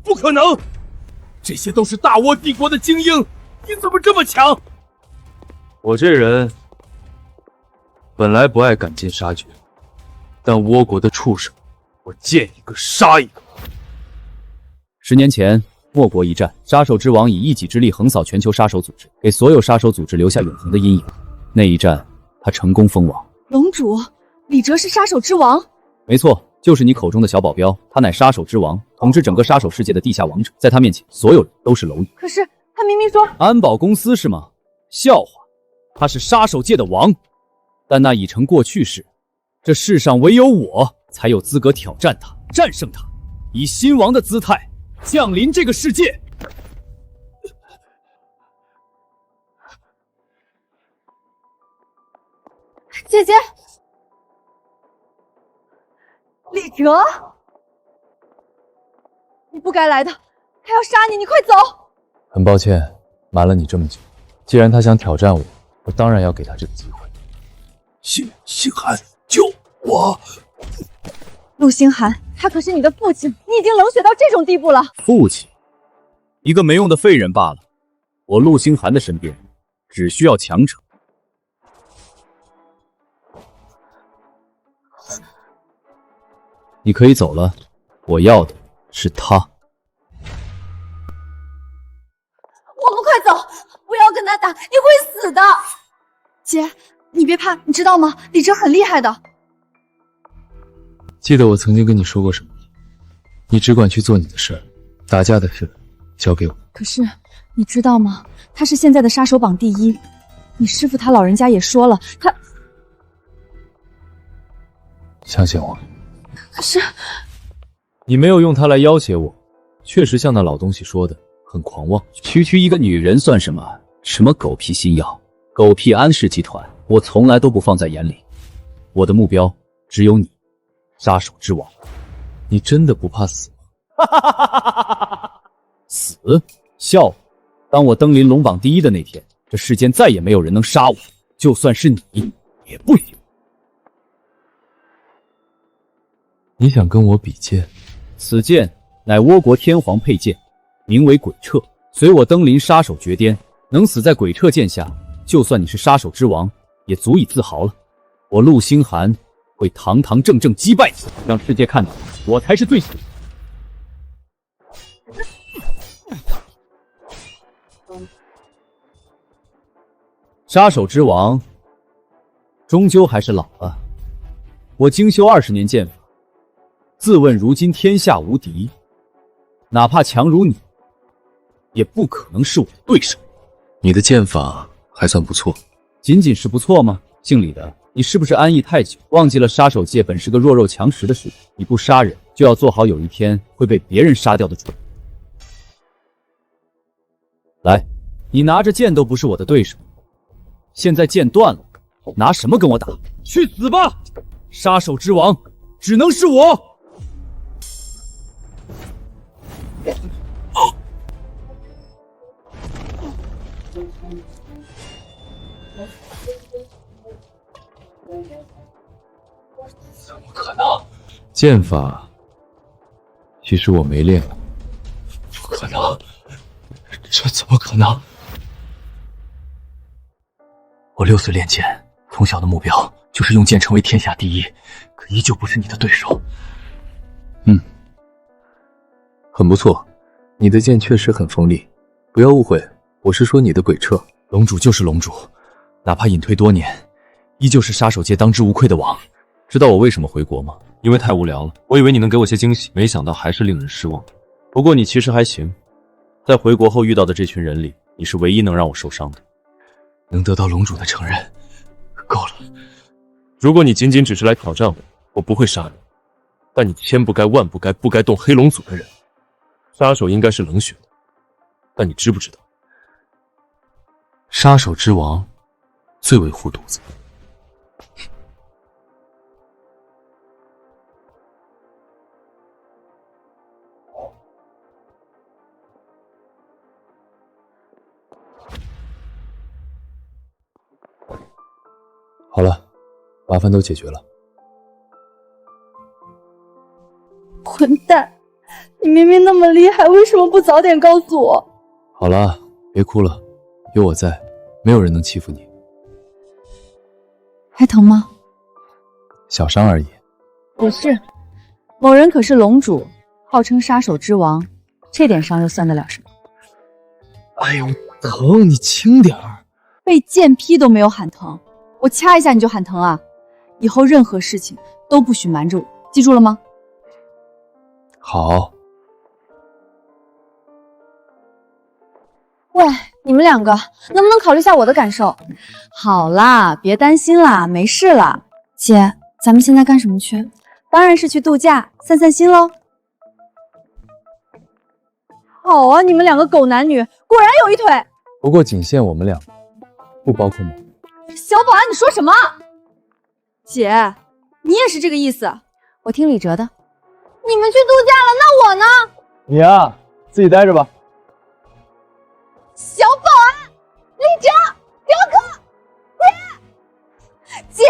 不可能，这些都是大倭帝国的精英，你怎么这么强？我这人本来不爱赶尽杀绝，但倭国的畜生，我见一个杀一个。10年前，莫国一战，杀手之王以一己之力横扫全球杀手组织，给所有杀手组织留下永恒的阴影。那一战，他成功封王。龙主，李哲是杀手之王？没错，就是你口中的小保镖，他乃杀手之王，统治整个杀手世界的地下王者，在他面前，所有人都是蝼蚁。可是他明明说安保公司是吗？笑话，他是杀手界的王，但那已成过去式。这世上唯有我才有资格挑战他，战胜他，以新王的姿态降临这个世界。姐姐，李哲，你不该来的，他要杀你，你快走！很抱歉，瞒了你这么久。既然他想挑战我，我当然要给他这个机会。星寒，救我！陆星寒，他可是你的父亲，你已经冷血到这种地步了。父亲，一个没用的废人罢了。我陆星寒的身边，只需要强者。你可以走了，我要的是他。我们快走，不要跟他打，你会死的。姐，你别怕，你知道吗？李哲很厉害的。记得我曾经跟你说过什么？你只管去做你的事儿，打架的事交给我。可是你知道吗？他是现在的杀手榜第一，你师父他老人家也说了，他相信我。可是你没有用他来要挟我，确实像那老东西说的，很狂妄。区区一个女人算什么？什么狗屁新药，狗屁安氏集团，我从来都不放在眼里。我的目标只有你，杀手之王。你真的不怕死吗？死？笑话！当我登临龙榜第一的那天，这世间再也没有人能杀我。就算是你也不行。你想跟我比剑？此剑乃倭国天皇佩剑，名为鬼彻。随我登临杀手绝巅，能死在鬼彻剑下，就算你是杀手之王，也足以自豪了。我陆星寒会堂堂正正击败你，让世界看到我才是最强。杀手之王，终究还是老了。我精修20年剑法，自问如今天下无敌，哪怕强如你，也不可能是我的对手。你的剑法还算不错，仅仅是不错吗？姓李的，你是不是安逸太久，忘记了杀手界本是个弱肉强食的世界？你不杀人，就要做好有一天会被别人杀掉的准备。来，你拿着剑都不是我的对手，现在剑断了，拿什么跟我打？去死吧！杀手之王只能是我。怎么可能？剑法其实我没练过。不可能，这怎么可能？我6岁练剑，从小的目标就是用剑成为天下第一，可依旧不是你的对手。很不错，你的剑确实很锋利。不要误会，我是说你的鬼彻。龙主就是龙主，哪怕隐退多年，依旧是杀手界当之无愧的王。知道我为什么回国吗？因为太无聊了。我以为你能给我些惊喜，没想到还是令人失望。不过你其实还行，在回国后遇到的这群人里，你是唯一能让我受伤的。能得到龙主的承认，够了。如果你仅仅只是来挑战我，我不会杀你。但你千不该万不该不该动黑龙组的人。杀手应该是冷血的，但你知不知道？杀手之王最为护犊子。好了，麻烦都解决了。混蛋！你明明那么厉害，为什么不早点告诉我？好了，别哭了，有我在，没有人能欺负你。还疼吗？小伤而已。不是，某人可是龙主，号称杀手之王，这点伤又算得了什么？哎呦，疼，你轻点儿。被剑劈都没有喊疼，我掐一下你就喊疼啊！以后任何事情都不许瞒着我，记住了吗？好。喂，你们两个能不能考虑下我的感受？好啦，别担心啦，没事啦。姐，咱们现在干什么去？当然是去度假，散散心喽。好啊，你们两个狗男女，果然有一腿。不过仅限我们俩，不包括我。小保安，你说什么？姐，你也是这个意思？我听李哲的。你们去度假了，那我呢？你呀，自己待着吧。小保安，李哲，刘可，姐，